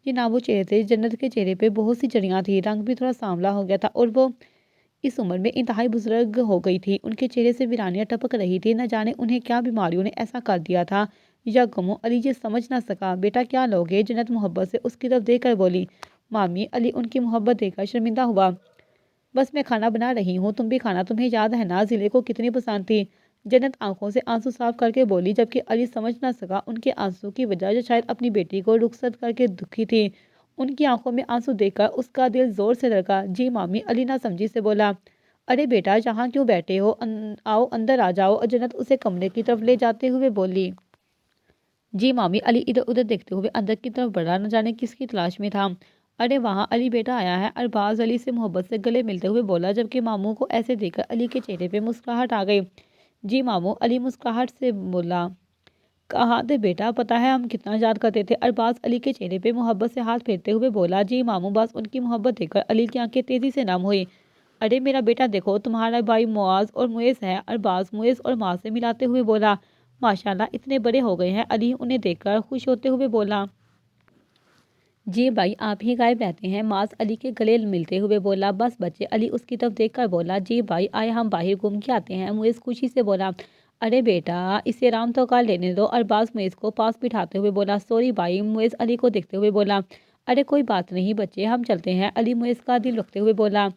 یہ نہ وہ چہرے تھے۔ جنت کے چہرے پہ بہت سی جریاں تھی، رنگ بھی تھوڑا سانولا ہو گیا تھا اور وہ اس عمر میں انتہائی بزرگ ہو گئی تھی۔ ان کے چہرے سے ویرانیاں ٹپک رہی تھی، نہ جانے انہیں کیا بیماریوں نے ایسا کر دیا تھا یا غموں۔ علی یہ سمجھ نہ سکا۔ بیٹا کیا لوگے؟ جنت محبت سے اس کی طرف دیکھ کر بولی۔ مامی، علی ان کی محبت دیکھ کر شرمندہ ہوا۔ بس میں کھانا بنا رہی ہوں، تم بھی کھانا، تمہیں یاد ہے نا ضلع کو کتنی پسند تھی؟ جنت آنکھوں سے آنسو صاف کر کے بولی، جبکہ علی سمجھ نہ سکا ان کے آنسو کی وجہ، یا شاید اپنی بیٹی کو رخصت کر کے دکھی تھی۔ ان کی آنکھوں میں آنسو دیکھ کر اس کا دل زور سے دھڑکا۔ جی مامی، علی نہ سمجھی سے بولا۔ ارے بیٹا یہاں کیوں بیٹھے ہو؟ آؤ اندر آ جاؤ، جنت اسے کمرے کی طرف لے جاتے ہوئے بولی۔ جی مامی، علی ادھر ادھر دیکھتے ہوئے اندر کی طرف بڑھا، نہ جانے کس کی تلاش میں تھا۔ ارے وہاں علی بیٹا آیا ہے، ارباز علی سے محبت سے گلے ملتے ہوئے بولا، جبکہ ماموں کو ایسے دیکھ کر علی کے چہرے پہ مسکراہٹ آ گئی۔ جی ماموں، علی مسکراہٹ سے بولا۔ کہا دے بیٹا، پتہ ہے ہم کتنا یاد کرتے تھے؟ ارباز علی کے چہرے پہ محبت سے ہاتھ پھیرتے ہوئے بولا۔ جی ماموں، بس ان کی محبت دیکھ کر علی کی آنکھیں تیزی سے نم ہوئی۔ ارے میرا بیٹا دیکھو، تمہارا بھائی معاذ اور معیز ہے۔ ارباز معیز اور معاذ سے ملاتے ہوئے بولا۔ ماشاءاللہ اتنے بڑے ہو گئے ہیں۔ علی انہیں دیکھ کر خوش ہوتے ہوئے بولا۔ جی بھائی، آپ ہی غائب رہتے ہیں۔ معاذ علی کے گلے ملتے ہوئے بولا۔ بس بچے، علی اس کی طرف دیکھ کر بولا۔ جی بھائی، آئے ہم باہر گھوم کے آتے ہیں۔ معیز خوشی سے بولا۔ ارے بیٹا، اسے آرام تو کر لینے دو۔ ارباز معیز کو پاس بٹھاتے ہوئے بولا۔ سوری بھائی، معیز علی کو دیکھتے ہوئے بولا۔ ارے کوئی بات نہیں بچے، ہم چلتے ہیں، علی معیز کا دل رکھتے ہوئے بولا۔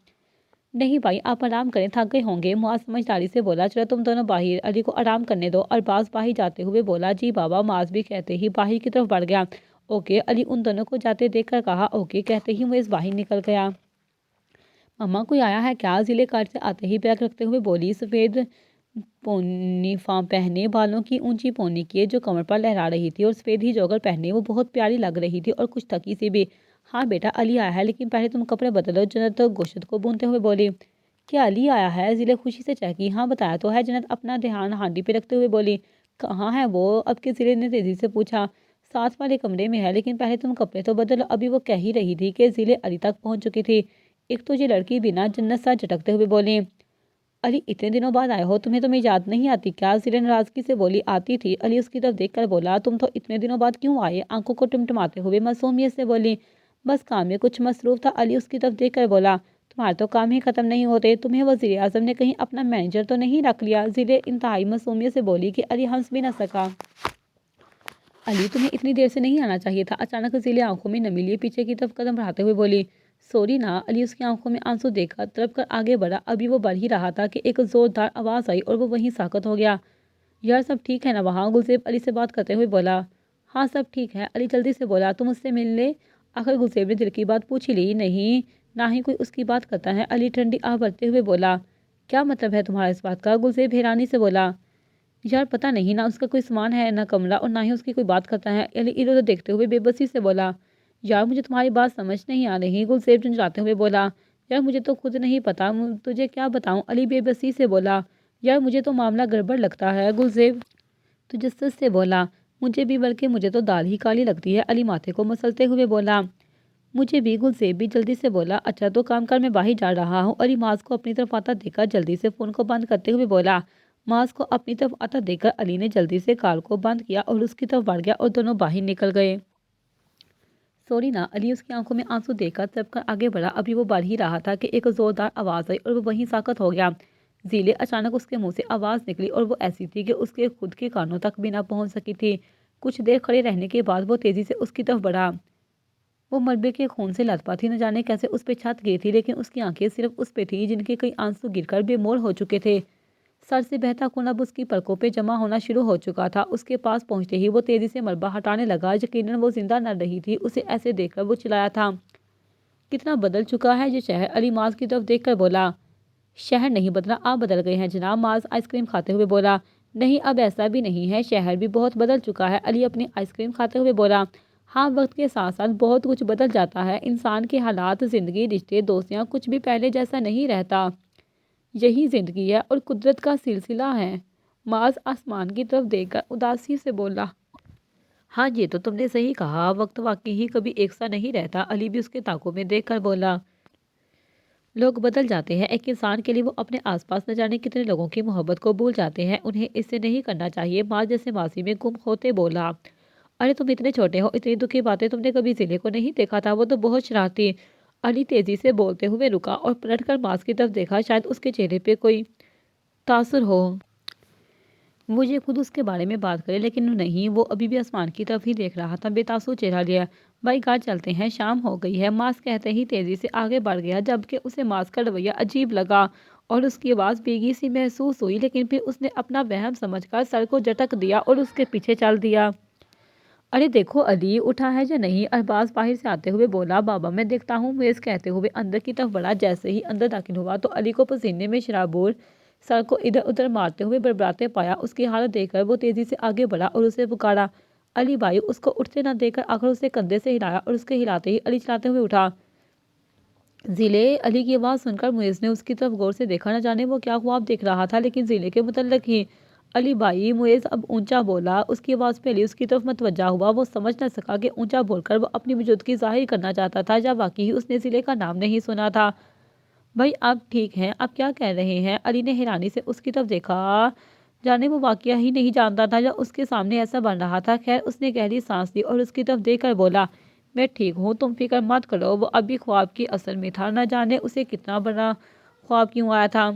نہیں بھائی، آپ آرام کریں، تھک گئے ہوں گے۔ معاذ سمجھداری سے بولا۔ چلو تم دونوں باہر، علی کو آرام کرنے دو۔ ارباز باہر جاتے ہوئے بولا۔ جی بابا، معاذ بھی کہتے ہی باہر کی طرف بڑھ گیا۔ اوکے، علی ان دونوں کو جاتے دیکھ کر کہا۔ اوکے کہتے ہی معیز باہر نکل گیا۔ مما کوئی آیا ہے کیا؟ ضلع کار سے آتے ہی بیگ رکھتے ہوئے بولی۔ سفید پونی فام پہنے، بالوں کی اونچی پونی کیے جو کمر پر لہرا رہی تھی، اور سفید ہی جوگر پہنے وہ بہت پیاری لگ رہی تھی اور کچھ تھکی سی بھی۔ ہاں بیٹا، علی آیا ہے، لیکن پہلے تم کپڑے بدلو، جنت گوشت کو بھونتے ہوئے بولی۔ کیا علی آیا ہے؟ ضلع خوشی سے چہکی۔ ہاں بتایا تو ہے، جنت اپنا دھیان ہانڈی پہ رکھتے ہوئے بولی۔ کہاں ہے وہ؟ اب کے ضلع نے تیزی سے پوچھا۔ ساتھ والے کمرے میں ہے، لیکن پہلے تم کپڑے تو بدلو۔ ابھی وہ کہہ ہی رہی تھی کہ ضلع علی تک پہنچ چکی تھی۔ ایک تو یہ لڑکی بنا جنت سا جھٹکتے ہوئے بولی۔ علی اتنے دنوں بعد آئے ہو، تمہیں یاد نہیں آتی کیا؟ ضلع ناراضگی سے بولی۔ آتی تھی، علی اس کی طرف دیکھ کر بولا۔ تم تو اتنے دنوں بعد کیوں آئے؟ آنکھوں کو ٹمٹماتے ہوئے معصومیت سے بولی۔ بس کام میں کچھ مصروف تھا، علی اس کی طرف دیکھ کر بولا۔ تمہارے تو کام ہی ختم نہیں ہوتے، تمہیں وزیر اعظم نے کہیں اپنا مینیجر تو نہیں رکھ لیا؟ ضلع انتہائی معصومیت سے بولی کہ علی ہنس بھی نہ سکا۔ علی تمہیں اتنی دیر سے نہیں آنا چاہیے تھا۔ اچانک ضلع آنکھوں میں نمی لیے پیچھے کی طرف قدم بڑھاتے ہوئے بولی۔ سوری نا، علی اس کی آنکھوں میں آنسو دیکھ کر تڑپ کر آگے بڑھا۔ ابھی وہ بڑھ ہی رہا تھا کہ ایک زوردار آواز آئی اور وہ وہیں ساکت ہو گیا۔ یار سب ٹھیک ہے نا وہاں؟ گلزیب علی سے بات کرتے ہوئے بولا۔ ہاں سب ٹھیک ہے، علی جلدی سے بولا۔ تم اس سے مل لے؟ آخر گلزیب نے دل کی بات پوچھ ہی لی۔ نہیں، نہ ہی کوئی اس کی بات کرتا ہے، علی ٹھنڈی آہ بھرتے ہوئے بولا۔ کیا مطلب ہے تمہارا اس بات کا؟ گلزیب حیرانی سے بولا۔ یار پتہ نہیں، نہ اس کا کوئی سامان ہے، نہ کمرہ، اور نہ ہی اس کی کوئی بات کرتا ہے، علی ادھر ادھر دیکھتے ہوئے بے بسی سے بولا۔ یار مجھے تمہاری بات سمجھ نہیں آ رہی، گلزیب جھنجھلاتے ہوئے بولا۔ یار مجھے تو خود نہیں پتا، تجھے کیا بتاؤں، علی بے بسی سے بولا۔ یار مجھے تو معاملہ گڑبڑ لگتا ہے، گلزیب تجسس سے بولا۔ مجھے بھی، بلکہ مجھے تو دال ہی کالی لگتی ہے، علی ماتھے کو مسلتے ہوئے بولا۔ مجھے بھی، گلزیب بھی جلدی سے بولا۔ اچھا تو کام کر، میں باہر جا رہا ہوں، علی معاذ کو اپنی طرف آتا دیکھ کر جلدی سے فون کو بند کرتے ہوئے بولا۔ معاذ کو اپنی طرف آتا دیکھ کر علی نے جلدی سے کال کو بند کیا اور اس کی طرف بڑھ گیا اور دونوں باہر نکل گئے۔ سوری نا، علی اس کی آنکھوں میں آنسو دیکھ کر تڑپ کر آگے بڑھا۔ ابھی وہ بڑھ ہی رہا تھا کہ ایک زوردار آواز آئی اور وہ وہیں ساکت ہو گیا۔ ضلع اچانک اس کے منہ سے آواز نکلی اور وہ ایسی تھی کہ اس کے خود کے کانوں تک بھی نہ پہنچ سکی تھی۔ کچھ دیر کھڑے رہنے کے بعد وہ تیزی سے اس کی طرف بڑھا۔ وہ ملبے کے خون سے لت پت تھی، نہ جانے کیسے اس پہ چھت گئی تھی، لیکن اس کی آنکھیں صرف اس پہ تھیں جن کے کئی آنسو گر کر بے مور ہو چکے تھے۔ سر سے بہتا خون اب اس کی پلکوں پہ جمع ہونا شروع ہو چکا تھا۔ اس کے پاس پہنچتے ہی وہ تیزی سے ملبہ ہٹانے لگا۔ یقیناً وہ زندہ نہ رہی تھی، اسے ایسے دیکھ کر وہ چلایا تھا۔ کتنا بدل چکا ہے یہ شہر، علی معاذ کی طرف دیکھ کر بولا۔ شہر نہیں بدلا، آپ بدل گئے ہیں جناب، معاذ آئس کریم کھاتے ہوئے بولا۔ نہیں، اب ایسا بھی نہیں ہے، شہر بھی بہت بدل چکا ہے، علی اپنی آئس کریم کھاتے ہوئے بولا۔ ہاں، وقت کے ساتھ ساتھ بہت کچھ بدل جاتا ہے، انسان کے حالات، زندگی، رشتے، دوستیاں، کچھ بھی پہلے جیسا نہیں رہتا۔ یہی زندگی ہے اور قدرت کا سلسلہ ہے، معاذ آسمان کی طرف دیکھ کر اداسی سے بولا۔ ہاں یہ تو تم نے صحیح کہا، وقت واقعی ہی کبھی ایک سا نہیں رہتا، علی بھی اس کے تاکوں میں دیکھ کر بولا۔ لوگ بدل جاتے ہیں، ایک انسان کے لیے وہ اپنے آس پاس نہ جانے کتنے لوگوں کی محبت کو بھول جاتے ہیں، انہیں اس سے نہیں کرنا چاہیے، معاذ جیسے ماضی میں گم ہوتے بولا۔ ارے تم اتنے چھوٹے ہو، اتنی دکھی باتیں تم نے کبھی ضلع کو نہیں دیکھا تھا، وہ تو بہت شرارتی۔ علی تیزی سے بولتے ہوئے رکا اور پلٹ کر معاذ کی طرف دیکھا، شاید اس کے چہرے پہ کوئی تاثر ہو، وہ یہ خود اس کے بارے میں بات کرے، لیکن نہیں، وہ ابھی بھی آسمان کی طرف ہی دیکھ رہا تھا، بے تاثر چہرہ لیا۔ بھائی گھر چلتے ہیں، شام ہو گئی ہے، معاذ کہتے ہی تیزی سے آگے بڑھ گیا، جبکہ اسے معاذ کا رویہ عجیب لگا اور اس کی آواز بھیگی سی محسوس ہوئی، لیکن پھر اس نے اپنا وہم سمجھ کر سر کو جھٹک دیا اور اس کے پیچھے چل دیا۔ ارے دیکھو علی، اٹھا ہے یا نہیں؟ ارباز باہر سے آتے ہوئے بولا۔ بابا میں دیکھتا ہوں، معاذ کہتے ہوئے اندر کی طرف بڑھا۔ جیسے ہی اندر داخل ہوا تو علی کو پسینے میں شرابور سر کو ادھر ادھر مارتے ہوئے بڑبڑاتے پایا۔ اس کی حالت دیکھ کر وہ تیزی سے آگے بڑھا اور اسے پکارا، علی بھائی۔ اس کو اٹھتے نہ دیکھ کر آخر اسے کندھے سے ہلایا اور اس کے ہلاتے ہی علی چلاتے ہوئے اٹھا۔ ضلع علی کی آواز سن کر معاذ نے اس کی طرف غور سے دیکھا، نہ جانے وہ کیا خواب دیکھ رہا تھا، لیکن ضلع کے متعلق ہی۔ علی بھائی، معیز اب اونچا بولا۔ اس کی آواز پہ علی اس کی طرف متوجہ ہوا۔ وہ سمجھ نہ سکا کہ اونچا بول کر وہ اپنی موجودگی ظاہر کرنا چاہتا تھا یا واقعی اس نے ضلع کا نام نہیں سنا تھا۔ بھائی آپ ٹھیک ہیں؟ آپ کیا کہہ رہے ہیں؟ علی نے حیرانی سے اس کی طرف دیکھا، جانے وہ واقعہ ہی نہیں جانتا تھا یا اس کے سامنے ایسا بن رہا تھا۔ خیر، اس نے گہری سانس لی اور اس کی طرف دیکھ کر بولا، میں ٹھیک ہوں، تم فکر مت کرو۔ وہ ابھی خواب کی اصل میں تھا، نہ جانے اسے کتنا بڑا خواب کیوں آیا تھا۔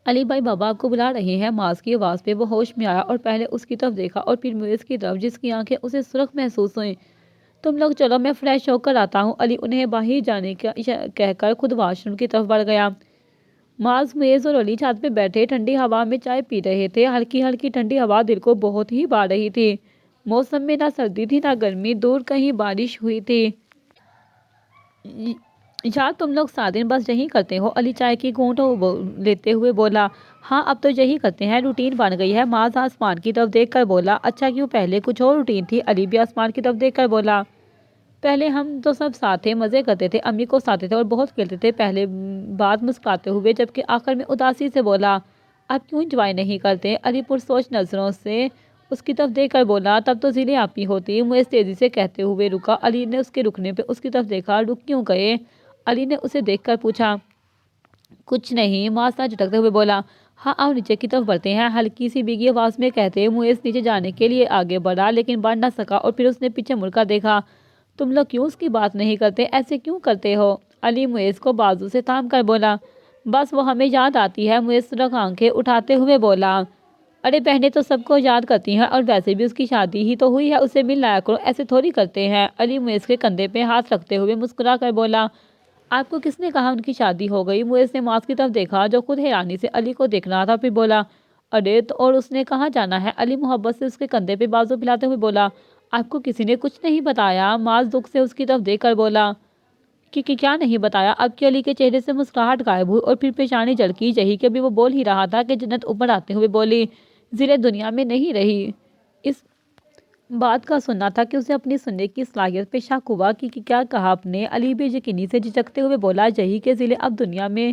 علی بھائی، بابا آپ کو بلا رہے ہیں۔ معاذ کی آواز پہ وہ ہوش میں آیا اور پہلے اس کی طرف دیکھا اور پھر معیز کی طرف، جس کی آنکھیں اسے سرخ محسوس ہوئیں۔ تم لوگ چلو، میں فریش ہو کر آتا ہوں۔ علی انہیں باہر جانے کا کہہ کر خود واش روم کی طرف بڑھ گیا۔ معاذ، معیز اور علی چھت پہ بیٹھے ٹھنڈی ہوا میں چائے پی رہے تھے۔ ہلکی ہلکی ٹھنڈی ہوا دل کو بہت ہی بھا رہی تھی۔ موسم میں نہ سردی تھی نہ گرمی، دور کہیں بارش ہوئی تھی۔ یا تم لوگ سارے دن بس یہی کرتے ہو؟ علی چائے کی گھونٹ لیتے ہوئے بولا۔ ہاں، اب تو یہی کرتے ہیں، روٹین بن گئی ہے۔ معاذ آسمان کی طرف دیکھ کر بولا۔ اچھا، کیوں پہلے کچھ اور روٹین تھی؟ علی بھی آسمان کی طرف دیکھ کر بولا۔ پہلے ہم تو سب ساتھ تھے، مزے کرتے تھے، امی کو ساتھ تھے اور بہت کھیلتے تھے۔ پہلے بات مسکراتے ہوئے، جبکہ آخر میں اداسی سے بولا۔ اب کیوں انجوائے نہیں کرتے؟ علی پرسوچ نظروں سے اس کی طرف دیکھ کر بولا۔ تب تو ضلع آپ ہی ہوتی۔ معیز تیزی سے کہتے ہوئے رکا۔ علی نے اس کے رکنے پہ اس کی طرف دیکھا۔ رک کیوں گئے؟ علی نے اسے دیکھ کر پوچھا۔ کچھ نہیں، معاذ جھٹکتے ہوئے بولا۔ ہاں آؤ نیچے کی طرف بڑھتے ہیں، ہلکی سی بھیگی آواز میں کہتے معیز نیچے جانے کے لیے آگے بڑھا، لیکن بڑھ نہ سکا اور پھر اس نے پیچھے مڑ کر دیکھا۔ تم لوگ کیوں اس کی بات نہیں کرتے؟ ایسے کیوں کرتے ہو؟ علی معیز کو بازو سے تھام کر بولا۔ بس وہ ہمیں یاد آتی ہے، معیز سرخ آنکھیں اٹھاتے ہوئے بولا۔ ارے بہنیں تو سب کو یاد کرتی ہیں، اور ویسے بھی اس کی شادی ہی تو ہوئی ہے، اسے مل لایا کرو، ایسے تھوڑی کرتے ہیں۔ علی معیز کے کندھے پہ ہاتھ رکھتے ہوئے مسکرا کر بولا۔ آپ کو کس نے کہا ان کی شادی ہو گئی؟ معیز نے معاذ کی طرف دیکھا جو خود حیرانی سے علی کو دیکھ رہا تھا، پھر بولا۔ ارے تو اور اس نے کہاں جانا ہے؟ علی محبت سے اس کے کندھے پہ بازو پھیلاتے ہوئے بولا۔ آپ کو کسی نے کچھ نہیں بتایا؟ معاذ دکھ سے اس کی طرف دیکھ کر بولا۔ کہ کیا نہیں بتایا؟ اب کہ علی کے چہرے سے مسکراہٹ غائب ہوئی اور پھر پیشانی جھلکی، یہی کہ ابھی وہ بول ہی رہا تھا کہ جنت اوپر آتے ہوئے بولی، ضلع دنیا میں نہیں رہی۔ اس بات کا سننا تھا کہ اسے اپنی سننے کی صلاحیت پہ شک ہوا کہ کیا کہا آپ نے؟ علی بھی یقینی سے جھجکتے ہوئے بولا، یہی کہ ضلع اب دنیا میں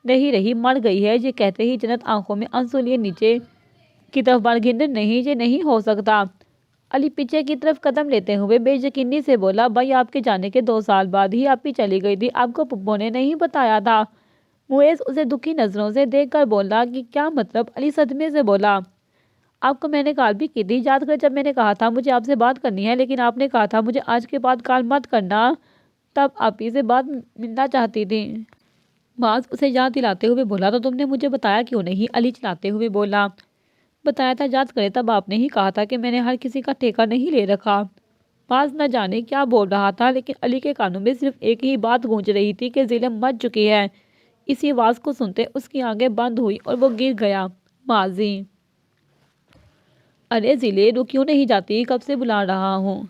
نہیں رہی، مر گئی ہے۔ یہ کہتے ہی جنت آنکھوں میں آنسو لیے نیچے کی طرف بڑھ گئی۔ نہیں، یہ نہیں ہو سکتا۔ علی پیچھے کی طرف قدم لیتے ہوئے بے یقینی سے بولا۔ بھائی آپ کے جانے کے 2 سال بعد ہی آپ ہی چلی گئی تھی، آپ کو پپو نے نہیں بتایا تھا؟ معیز اسے دکھی نظروں سے دیکھ کر بولا۔ کہ کیا مطلب؟ علی صدمے سے بولا۔ آپ کو میں نے کال بھی کی تھی، یاد کر جب میں نے کہا تھا مجھے آپ سے بات کرنی ہے، لیکن آپ نے کہا تھا مجھے آج کے بعد کال مت کرنا، تب آپ ہی سے بات ملنا چاہتی تھی۔ معاذ اسے یاد دلاتے ہوئے بولا۔ تو تم نے مجھے بتایا کیوں نہیں؟ علی چلاتے ہوئے بولا۔ بتایا تھا، یاد کرے تب آپ نے ہی کہا تھا کہ میں نے ہر کسی کا ٹھیکہ نہیں لے رکھا۔ معاذ نہ جانے کیا بول رہا تھا، لیکن علی کے کانوں میں صرف ایک ہی بات گونج رہی تھی کہ ضلع مر چکی ہے۔ اسی آواز کو سنتے اس کی آنکھیں بند ہوئی اور وہ گر گیا۔ ماضی۔ ارے ضلع، رک کیوں نہیں جاتی؟ کب سے بلا رہا ہوں۔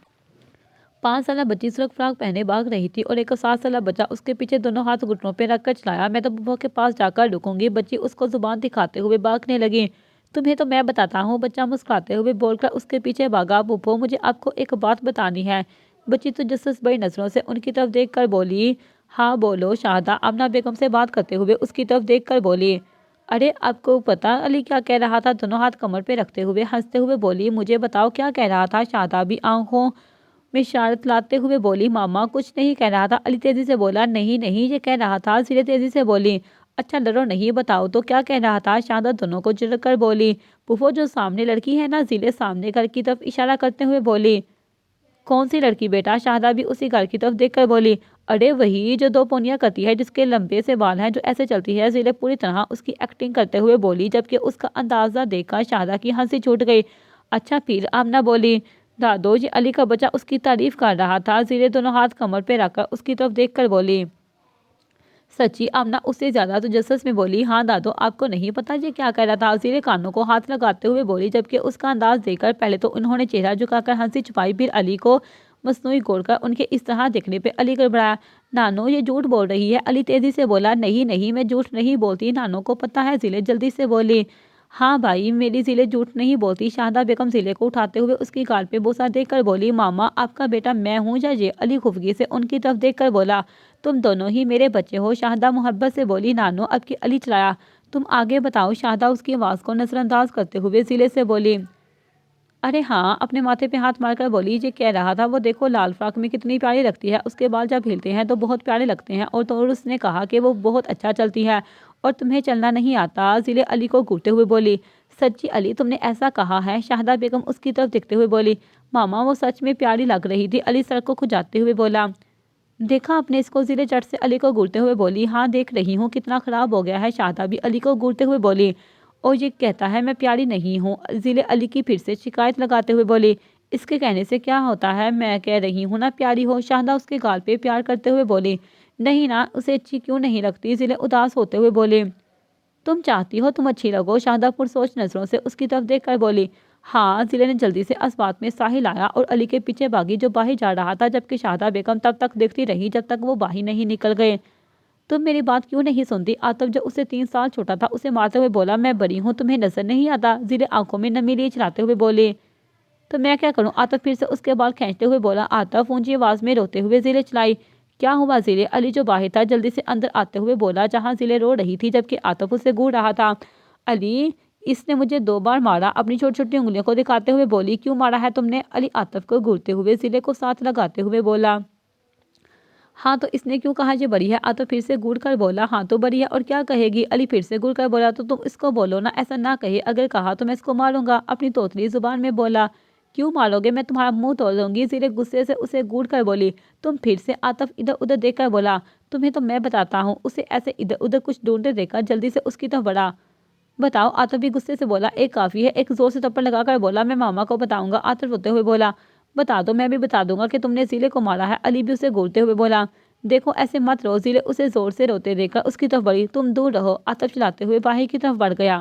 5 سالہ بچی سرخ فراق پہنے بھاگ رہی تھی اور ایک 7 سالہ بچہ اس کے پیچھے دونوں ہاتھ گھٹنوں پہ رکھ کر چلایا۔ میں تو پپو کے پاس جا کر رکوں گی۔ بچی اس کو زبان دکھاتے ہوئے بھاگنے لگی۔ تمہیں تو میں بتاتا ہوں، بچہ مسکراتے ہوئے بول کر اس کے پیچھے بھاگا۔ پپو، مجھے آپ کو ایک بات بتانی ہے۔ بچی تجسس بھری نظروں سے ان کی طرف دیکھ کر بولی۔ ہاں بولو شاہدہ، آمنہ بیگم سے بات کرتے ہوئے اس کی طرف دیکھ کر بولی۔ ارے آپ کو پتا علی کیا کہہ رہا تھا؟ دونوں ہاتھ کمر پہ رکھتے ہوئے ہنستے ہوئے بولی۔ مجھے بتاؤ کیا کہہ رہا تھا؟ شاہدہ بھی آنکھوں میں شرارت لاتے ہوئے بولی۔ ماما کچھ نہیں کہہ رہا تھا۔ علی تیزی سے بولا۔ نہیں یہ کہہ رہا تھا۔ ضلع تیزی سے بولی۔ اچھا ڈرو نہیں، بتاؤ تو کیا کہہ رہا تھا؟ شاہدہ دونوں کو جھڑک کر بولی۔ پپو، جو سامنے لڑکی ہے نا؟ ضلع سامنے گھر کی طرف اشارہ کرتے ہوئے بولی۔ کون سی لڑکی بیٹا؟ شاہدہ بھی اسی گھر کی طرف دیکھ کر بولی۔ ارے وہی جو 2 پونیاں کرتی ہے، جس کے لمبے سے بال ہیں، جو ایسے چلتی ہے۔ ضلع پوری طرح اس کی ایکٹنگ کرتے ہوئے بولی، جبکہ اس کا اندازہ دیکھ کر شاہدہ کی ہنسی چھوٹ گئی۔ اچھا پھر؟ آمنہ بولی۔ دادو، یہ علی کا بچہ اس کی تعریف کر رہا تھا۔ ضلع دونوں ہاتھ کمر پہ رکھ کر اس کی طرف دیکھ کر بولی۔ سچی؟ آمنہ اس سے زیادہ تجسس میں بولی۔ ہاں دادو، آپ کو نہیں پتا یہ کیا کہہ رہا تھا؟ ضلع کانوں کو ہاتھ لگاتے ہوئے بولی، جبکہ اس کا انداز دیکھ کر پہلے تو انہوں نے چہرہ جھکا کر ہنسی چھپائی، پھر علی کو مصنوعی گھور کر ان کے اس طرح دیکھنے پہ علی گڑبڑایا۔ نانو، یہ جھوٹ بول رہی ہے۔ علی تیزی سے بولا۔ نہیں میں جھوٹ نہیں بولتی، نانو کو پتا ہے۔ ضلع جلدی سے بولی۔ ہاں بھائی، میری ضلع جھوٹ نہیں بولتی۔ شاہدہ بیگم ضلع کو اٹھاتے ہوئے اس کی گال پہ بوسہ دے کر بولی۔ ماما، آپ کا بیٹا میں ہوں یا یہ؟ علی خفگی سے ان کی طرف دیکھ کر بولا۔ تم دونوں ہی میرے بچے ہو۔ شاہدہ محبت سے بولی۔ نانو، اب کہ علی چلایا، تم آگے بتاؤ، شاہدہ اس کی آواز کو نظر انداز کرتے ہوئے ضلع سے بولی۔ ارے ہاں، اپنے ماتھے پہ ہاتھ مار کر بولی، یہ کہہ رہا تھا وہ دیکھو لال فراق میں کتنی پیاری لگتی ہے، اس کے بال جب ہلتے ہیں تو بہت پیارے لگتے ہیں، اور تو اس نے کہا کہ وہ بہت اچھا چلتی ہے اور تمہیں چلنا نہیں آتا، ضلع علی کو گھورتے ہوئے بولی۔ سچی علی، تم نے ایسا کہا ہے؟ شاہدہ بیگم اس کی طرف دیکھتے ہوئے بولی۔ ماما وہ سچ میں پیاری لگ رہی تھی، علی سر کو کھجاتے ہوئے بولا۔ دیکھا آپ نے اس کو؟ ضلع جٹ سے علی کو گھورتے ہوئے بولی۔ ہاں دیکھ رہی ہوں، کتنا خراب ہو گیا ہے، شاہدہ بھی علی کو گھورتے ہوئے بولی۔ اور یہ کہتا ہے میں پیاری نہیں ہوں، ضلع علی کی پھر سے شکایت لگاتے ہوئے بولی۔ اس کے کہنے سے کیا ہوتا ہے، میں کہہ رہی ہوں نا پیاری ہو، شاہدہ اس کے گال پہ پیار کرتے ہوئے بولی۔ نہیں نا، اسے اچھی کیوں نہیں لگتی، ضلع اداس ہوتے ہوئے بولی۔ تم چاہتی ہو تم اچھی لگو، شاہدہ پرسوچ نظروں سے اس کی طرف دیکھ کر بولی۔ ہاں، ضلع نے جلدی سے اسبات میں ساحل آیا اور علی کے پیچھے بھاگی جو باہر جا رہا تھا، جبکہ شاہدہ بیگم تب تک دیکھتی رہی جب تک وہ باہر نہیں نکل گئے۔ تم میری بات کیوں نہیں سنتی؟ آتف جو اسے 3 سال چھوٹا تھا اسے مارتے ہوئے بولا۔ میں بری ہوں، تمہیں نظر نہیں آتا، ضلع آنکھوں میں نمی لیے چلاتے ہوئے بولے۔ تو میں کیا کروں؟ آتف پھر سے اس کے بال کھینچتے ہوئے بولا۔ آتف اونچی آواز میں روتے ہوئے ضلع چلائی۔ کیا ہوا ضلع؟ علی جو باہر تھا جلدی سے اندر آتے ہوئے بولا، جہاں ضلع رو رہی تھی جبکہ آتف اسے گھور رہا تھا۔ علی، اس نے مجھے 2 بار مارا، اپنی چھوٹی چھوٹی انگلیوں کو دکھاتے ہوئے بولی۔ کیوں مارا ہے تم نے؟ علی آتف کو گھورتے ہوئے ضلع کو ساتھ لگاتے ہوئے بولا۔ ہاں تو اس نے کیوں کہا یہ بری ہے؟ آتف پھر سے گھور کر بولا۔ ہاں تو بری ہے، اور کیا کہے گی؟ علی پھر سے گھور کر بولا۔ تو تم اس کو بولو نا ایسا نہ کہے، اگر کہا تو میں اس کو ماروں گا، اپنی توتلی زبان میں بولا۔ کیوں مارو گے؟ میں تمہارا منہ توڑ دوں گی، ضلع غصے سے اسے گھور کر بولی۔ تم پھر سے؟ آتف ادھر ادھر دیکھ کر بولا۔ تمہیں تو میں بتاتا ہوں، اسے ایسے ادھر ادھر کچھ ڈھونڈتے دیکھا جلدی سے اس کی طرف بڑھا۔ بتاؤ؟ آتف بھی غصے سے بولا۔ ایک کافی ہے، ایک زور سے تھپڑ لگا کر بولا۔ میں ماما کو بتاؤں گا، آتف روتے ہوئے بولا۔ بتا دو، میں بھی بتا دوں گا کہ تم نے ضلع کو مارا ہے، علی بھی اسے گھورتے ہوئے بولا۔ دیکھو ایسے مت رو، ضلع اسے زور سے روتے دیکھ کر اس کی طرف بڑھی۔ تم دور رہو، آتف چلاتے ہوئے باہر کی طرف بڑھ گیا۔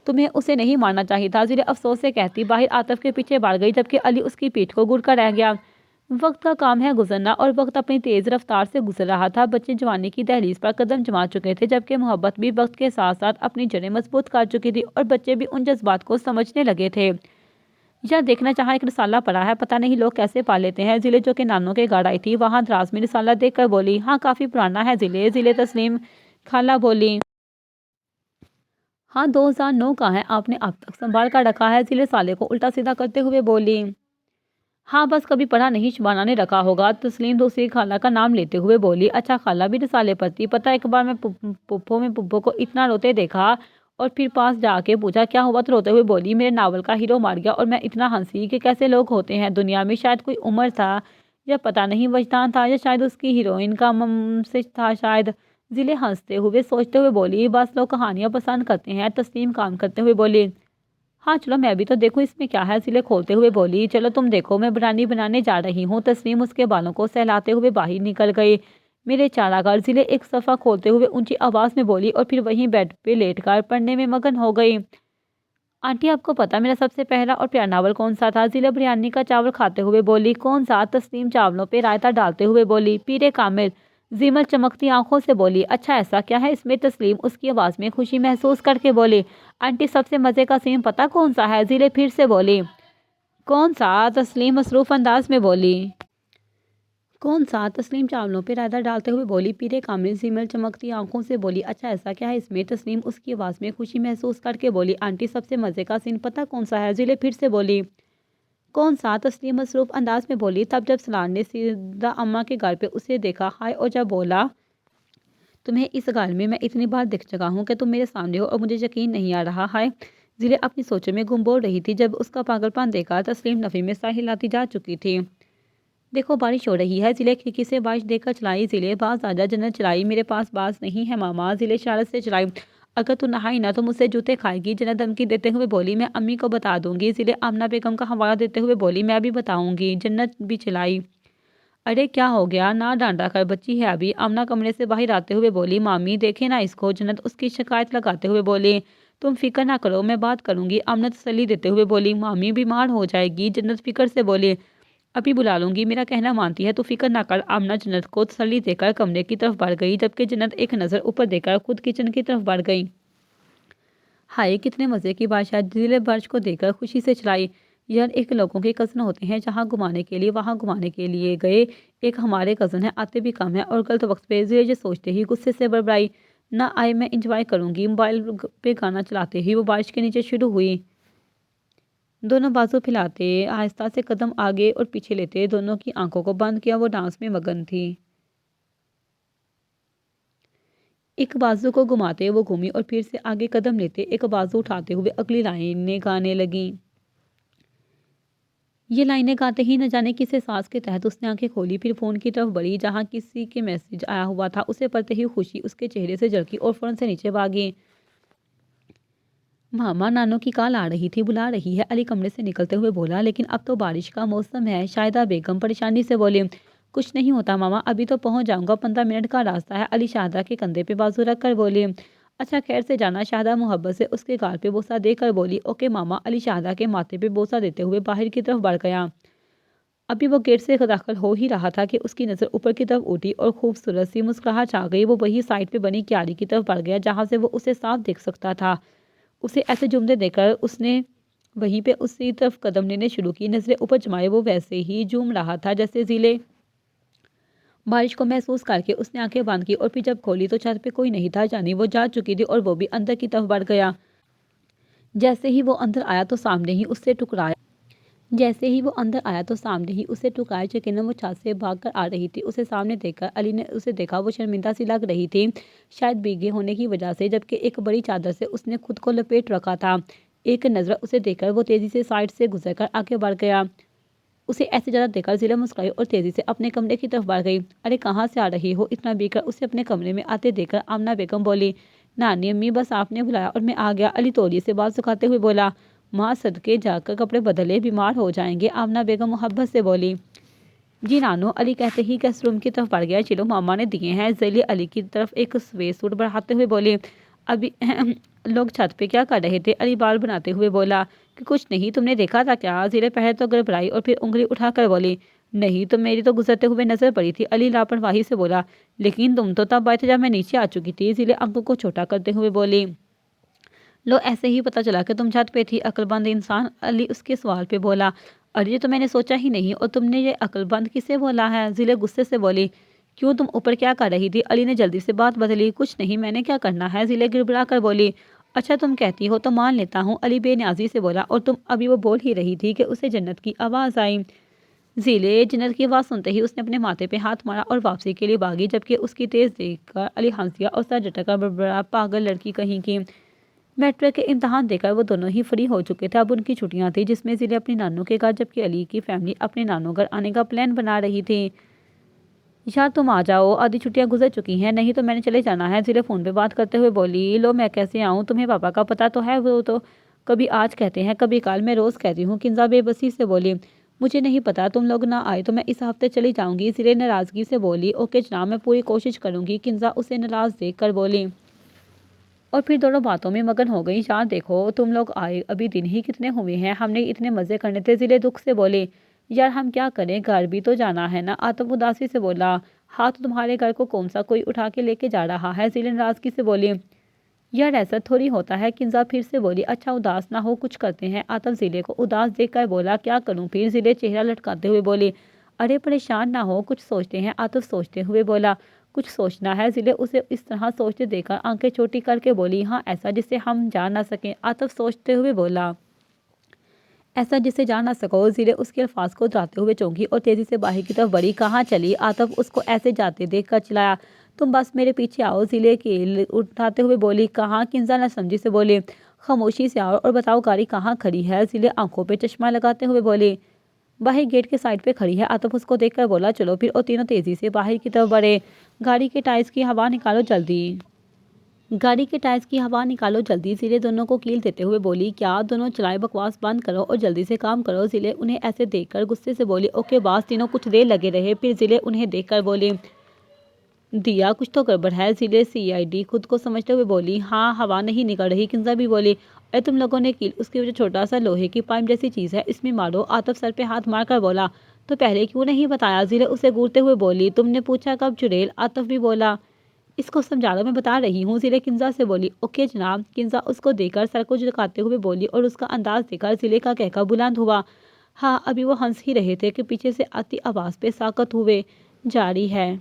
تمہیں اسے نہیں مارنا چاہیے تھا، ضلع افسوس سے کہتی باہر آتف کے پیچھے بڑھ گئی، جبکہ علی اس کی پیٹھ کو گھور کر رہ گیا۔ وقت کا کام ہے گزرنا، اور وقت اپنی تیز رفتار سے گزر رہا تھا۔ بچے جوانی کی دہلیز پر قدم جما چکے تھے، جبکہ محبت بھی وقت کے ساتھ ساتھ اپنی جڑیں مضبوط کر چکی تھی، اور بچے بھی ان جذبات کو سمجھنے لگے تھے۔ یا دیکھنا چاہا ایک رسالہ پڑا ہے، پتہ نہیں لوگ کیسے پا لیتے ہیں، ضلع جو کہ نانوں کے گھر آئی تھی وہاں دراز میں رسالہ دیکھ کر بولی۔ ہاں کافی پرانا ہے ضلع تسلیم خالہ بولی۔ ہاں 2009 کا ہے، آپ نے اب تک سنبھال کر رکھا ہے، ضلع سالے کو الٹا سیدھا کرتے ہوئے بولی۔ ہاں بس کبھی پڑھا نہیں، شبانہ نے رکھا ہوگا، تسلیم دوسری خالہ کا نام لیتے ہوئے بولی۔ اچھا خالہ بھی رسالے پڑھتی؟ پتہ ایک بار میں پپو کو اتنا روتے دیکھا اور پھر پاس جا کے پوچھا کیا ہوا، تو روتے ہوئے بولی میرے ناول کا ہیرو مار گیا، اور میں اتنا ہنسی کہ کیسے لوگ ہوتے ہیں دنیا میں، شاید کوئی عمر تھا یا پتہ نہیں وجدان تھا، یا شاید اس کی ہیروئن کا سے تھا شاید۔ ضلع ہنستے ہوئے سوچتے ہوئے بولی۔ بس لوگ کہانیاں پسند کرتے ہیں، تسلیم کام کرتے ہوئے بولی۔ ہاں چلو میں بھی تو دیکھوں اس میں کیا ہے، ضلع کھولتے ہوئے بولی۔ چلو تم دیکھو، میں بریانی بنانے جا رہی ہوں، تسلیم اس کے بالوں کو سہلاتے ہوئے باہر نکل گئی۔ میرے چاراگاہ، ضلع ایک صفحہ کھولتے ہوئے اونچی آواز میں بولی، اور پھر وہیں بیڈ پہ لیٹ کر پڑھنے میں مگن ہو گئی۔ آنٹی آپ کو پتا میرا سب سے پہلا اور پیارا ناول کون سا تھا؟ ضلع بریانی کا چاول کھاتے ہوئے بولی۔ کون سا؟ تسلیم چاولوں پہ رائتا ڈالتے ہوئے بولی۔ پیرے کامل، زیمل چمکتی آنکھوں سے بولی۔ اچھا ایسا کیا ہے اس میں؟ تسلیم اس کی آواز میں خوشی محسوس کر کے بولی۔ آنٹی سب سے مزے کا سین پتہ کون سا ہے؟ ضلع پھر سے بولی۔ کون سا؟ تسلیم مصروف انداز میں بولی۔ کون سا؟ تسلیم چاولوں پہ رائتا ڈالتے ہوئے بولی۔ پیرے کامل، زیمل چمکتی آنکھوں سے بولی۔ اچھا ایسا کیا ہے اس میں؟ تسلیم اس کی آواز میں خوشی محسوس کر کے بولی۔ آنٹی سب سے مزے کا سین پتہ کون سا ہے؟ ضلع پھر سے بولی۔ کون سا؟ تسلیم مصروف انداز میں بولی۔ تب جب سلان نے سیدھا اماں کے گھر پہ اسے دیکھا، ہائے، اور جب بولا تمہیں اس گھر میں اتنی بار دیکھ چکا ہوں کہ تم میرے سامنے ہو اور مجھے یقین نہیں آ رہا ہے۔ ضلع اپنی سوچوں میں گم بول رہی تھی جب اس کا پاگل پن دیکھا۔ تسلیم نفی میں سا ہلاتی جا چکی تھی۔ دیکھو بارش ہو رہی ہے، ضلع کھڑکی سے بارش دیکھ کر چلائی۔ ضلع باز آجا جنت چلائی، میرے پاس باز نہیں ہے ماما، ضلع شرارت سے چلائی۔ اگر تو نہائی نہ تو مجھ سے جوتے کھائے گی، جنت دھمکی دیتے ہوئے بولی۔ میں امی کو بتا دوں گی، ضلع آمنہ بیگم کا حوالہ دیتے ہوئے بولی۔ میں بھی بتاؤں گی، جنت بھی چلائی۔ ارے کیا ہو گیا، نہ ڈانٹا کر، بچی ہے ابھی، آمنہ کمرے سے باہر آتے ہوئے بولی۔ مامی دیکھے نا اس کو، جنت اس کی شکایت لگاتے ہوئے بولی۔ تم فکر نہ کرو، میں بات کروں گی، آمنہ تسلی دیتے ہوئے بولی۔ مامی بیمار ہو جائے گی، جنت فکر سے بولی۔ ابھی بلا لوں گی، میرا کہنا مانتی ہے تو فکر نہ کر، آمنہ جنت کو تسلی دے کر کمرے کی طرف بڑھ گئی، جبکہ جنت ایک نظر اوپر دے کر خود کچن کی طرف بڑھ گئی۔ ہائے کتنے مزے کی بارش ہے، ضلع بارش کو دیکھ کر خوشی سے چلائی۔ یار ایک لوگوں کے کزن ہوتے ہیں، جہاں گھمانے کے لیے وہاں گھمانے کے لیے گئے، ایک ہمارے کزن ہیں، آتے بھی کم ہیں اور غلط وقت پہ، ضلع یہ سوچتے ہی غصے سے بڑبڑائی۔ نہ آئے میں انجوائے کروں گی۔ موبائل پہ گانا چلاتے ہی وہ بارش کے نیچے شروع ہوئی۔ دونوں بازو پھیلاتے آہستہ سے قدم آگے اور پیچھے لیتے دونوں کی آنکھوں کو بند کیا، وہ ڈانس میں مگن تھی۔ ایک بازو کو گھماتے وہ گھومی اور پھر سے آگے قدم لیتے ایک بازو اٹھاتے ہوئے اگلی لائنیں گانے لگیں۔ یہ لائنیں گاتے ہی نہ جانے کس احساس کے تحت اس نے آنکھیں کھولی، پھر فون کی طرف بڑھی جہاں کسی کے میسج آیا ہوا تھا۔ اسے پڑھتے ہی خوشی اس کے چہرے سے جھلکی اور فوراً سے نیچے بھاگی۔ ماما، نانو کی کال آ رہی تھی، بلا رہی ہے، علی کمرے سے نکلتے ہوئے بولا۔ لیکن اب تو بارش کا موسم ہے، شاہدہ بیگم پریشانی سے بولی۔ کچھ نہیں ہوتا ماما، ابھی تو پہنچ جاؤں گا، 15 منٹ کا راستہ ہے، علی شاہدہ کے کندھے پہ بازو رکھ کر بولی۔ اچھا خیر سے جانا، شاہدہ محبت سے اس کے گال پہ بوسہ دے کر بولی۔ اوکے ماما، علی شاہدہ کے ماتھے پہ بوسہ دیتے ہوئے باہر کی طرف بڑھ گیا۔ ابھی وہ گیٹ سے داخل ہو ہی رہا تھا کہ اس کی نظر اوپر کی طرف اٹھی اور خوبصورت سی مسکراہٹ چھا گئی۔ وہ وہی سائڈ پہ بنی کیاری کی طرف بڑھ گیا جہاں سے وہ اسے صاف دیکھ سکتا تھا۔ اسے ایسے جملے دے کر اس نے وہیں پہ اسی طرف قدم لینے شروع کی۔ نظریں اوپر جمائے وہ ویسے ہی جھوم رہا تھا جیسے ضلع۔ بارش کو محسوس کر کے اس نے آنکھیں بند کی اور پھر جب کھولی تو چھت پہ کوئی نہیں تھا، جانی وہ جا چکی تھی اور وہ بھی اندر کی طرف بڑھ گیا۔ جیسے ہی وہ اندر آیا تو سامنے ہی اسے ٹکرایا یقیناً وہ چھت سے بھاگ کر آ رہی تھی۔ اسے سامنے دیکھ کر علی نے اسے دیکھا، وہ شرمندہ سی لگ رہی تھی، شاید بھیگے ہونے کی وجہ سے، جبکہ ایک بڑی چادر سے اس نے خود کو لپیٹ رکھا تھا۔ ایک نظر اسے دیکھ کر وہ تیزی سے سائڈ سے گزر کر آگے بڑھ گیا۔ اسے ایسے زیادہ دیکھ کر ضلع مسکرائی اور تیزی سے اپنے کمرے کی طرف بڑھ گئی۔ ارے کہاں سے آ رہی ہو؟ اتنا بھیگ کر اسے اپنے کمرے میں آتے دیکھ کر آمنہ بیگم بولی۔ نانی امی، بس آپ نے بلایا اور میں آ گیا، علی تولیے سے بال سکھاتے ہوئے بولا۔ ماں صدقے جا کر کپڑے بدلے، بیمار ہو جائیں گے، آمنہ بیگم محبت سے بولی۔ جی نانو، علی کہتے ہی گیسٹ روم کی طرف بڑھ گیا۔ چلو ماما نے دیے ہیں، ذیلی علی کی طرف ایک سویٹ سوٹ بڑھاتے ہوئے بولی۔ ابھی لوگ چھت پہ کیا کر رہے تھے؟ علی بال بناتے ہوئے بولا۔ کہ کچھ نہیں، تم نے دیکھا تھا کیا؟ ذیلی پہلے تو گڑبڑائی اور پھر انگلی اٹھا کر بولی۔ نہیں تو میری تو گزرتے ہوئے نظر پڑی تھی، علی لاپرواہی سے بولا۔ لیکن تم تو تب آئے تھے جب میں نیچے آ چکی تھی، ذیلی آنکھوں کو چھوٹا کرتے ہوئے بولی۔ لو ایسے ہی پتہ چلا کہ تم چھت پہ تھی، عقل مند انسان، علی اس کے سوال پہ بولا۔ ارے یہ تو میں نے سوچا ہی نہیں، اور تم نے یہ عقل مند کسے بولا ہے؟ ذیلی غصے سے بولی۔ کیوں، تم اوپر کیا کر رہی تھی؟ علی نے جلدی سے بات بدلی۔ کچھ نہیں، میں نے کیا کرنا ہے، ذیلی گڑبڑا کر بولی۔ اچھا تم کہتی ہو تو مان لیتا ہوں، علی بے نیازی سے بولا۔ اور تم، ابھی وہ بول ہی رہی تھی کہ اسے جنت کی آواز آئی۔ ذیلی جنت کی آواز سنتے ہی اس نے اپنے ماتھے پہ ہاتھ مارا اور واپسی کے لیے بھاگی، جبکہ اس کی تیز دیکھ کر علی ہنس دیا اور سر جھٹک کر بڑبڑایا، پاگل لڑکی کہیں کی۔ میٹرک کے امتحان دے کر وہ دونوں ہی فری ہو چکے تھے۔ اب ان کی چھٹیاں تھیں جس میں ذیلی اپنی نانو کے گھر جبکہ علی کی فیملی اپنے نانو گھر آنے کا پلان بنا رہی تھی۔ یار تم آ جاؤ، آدھی چھٹیاں گزر چکی ہیں، نہیں تو میں نے چلے جانا ہے، ذیلی فون پہ بات کرتے ہوئے بولی۔ لو میں کیسے آؤں، تمہیں پاپا کا پتہ تو ہے، وہ تو کبھی آج کہتے ہیں کبھی کل، میں روز کہتی ہوں، کنزا بے بسی سے بولی۔ مجھے نہیں پتا، تم لوگ نہ آئے تو میں اس ہفتے چلی جاؤں گی، ذیلی ناراضگی سے بولی۔ اوکے جناب، میں پوری کوشش کروں گی، کنزا اسے ناراض دیکھ کر بولی۔ اور پھر دونوں باتوں میں مگن ہو گئی۔ یار دیکھو تم لوگ آئے ابھی دن ہی کتنے ہوئے ہیں، ہم نے اتنے مزے کرنے تھے، ذیلی دکھ سے بولے۔ یار ہم کیا کریں، گھر بھی تو جانا ہے نا، آتف اداسی سے بولا۔ ہاں تو تمہارے گھر کو کون سا کوئی اٹھا کے لے کے جا رہا ہے، ذیلی ناراضگی سے بولی۔ یار ایسا تھوڑی ہوتا ہے، کنزا پھر سے بولی۔ اچھا اداس نہ ہو، کچھ کرتے ہیں، آتف ذیلی کو اداس دیکھ کر بولا۔ کیا کروں پھر، ذیلی چہرہ لٹکاتے ہوئے بولی۔ ارے پریشان نہ ہو، کچھ سوچتے ہیں، آتف سوچتے ہوئے بولا۔ کچھ سوچنا ہے، ذیلی اسے اس طرح سوچتے دیکھ کر آنکھیں چھوٹی کر کے بولی۔ ہاں ایسا جسے ہم جان نہ سکیں، آتف سوچتے ہوئے بولا۔ ایسا جسے جان نہ سکو، ذیلی اس کے الفاظ کو دہراتے ہوئے چونکی اور تیزی سے باہر کی طرف بڑھی۔ کہاں چلی؟ آتف اس کو ایسے جاتے دیکھ کر چلایا۔ تم بس میرے پیچھے آؤ، ذیلی کیل اٹھاتے ہوئے بولی۔ کہاں؟ کنزا نہ سمجھی سے بولی۔ خاموشی سے آؤ اور بتاؤ گاڑی کہاں کھڑی ہے، ذیلی آنکھوں پہ چشمہ لگاتے ہوئے بولی۔ باہر گیٹ کے سائڈ پہ کھڑی ہے، آتف اس کو دیکھ کر بولا۔ چلو پھر، اور تینوں تیزی سے باہر کی طرف بڑھے۔ گاڑی کے ٹائرز کی ہوا نکالو جلدی، ذیلی دونوں کو کیل دیتے ہوئے بولی۔ کیا؟ دونوں چلائے بکواس بند کرو اور جلدی سے کام کرو، ذیلی انہیں ایسے دیکھ کر غصے سے بولی۔ اوکے باس، تینوں کچھ دیر لگے رہے، پھر ذیلی انہیں دیکھ کر بولی۔ دیا کچھ تو گڑبڑ ہے، ذیلی CID خود کو سمجھتے ہوئے بولی۔ ہاں ہوا نہیں نکل رہی، کنزا بھی بولی۔ ارے تم لوگوں نے کیل، اس کی وجہ چھوٹا سا لوہے کی پائپ جیسی چیز ہے، اس میں مارو، آتف سر پہ ہاتھ مار کر بولا۔ تو پہلے کیوں نہیں بتایا، ذیلی اسے گھورتے ہوئے بولی۔ تم نے پوچھا کب چڑیل، آتف بھی بولا۔ اس کو سمجھا دو، میں بتا رہی ہوں، ذیلی کنزا سے بولی۔ اوکے جناب، کنزا اس کو دیکھ کر سر کو جھکاتے ہوئے بولی اور اس کا انداز دیکھ کر ذیلی کا کہکہ بلند ہوا۔ ہاں ابھی وہ ہنس ہی رہے تھے کہ پیچھے سے آتی آواز پہ ساکت ہوئے جاری ہے۔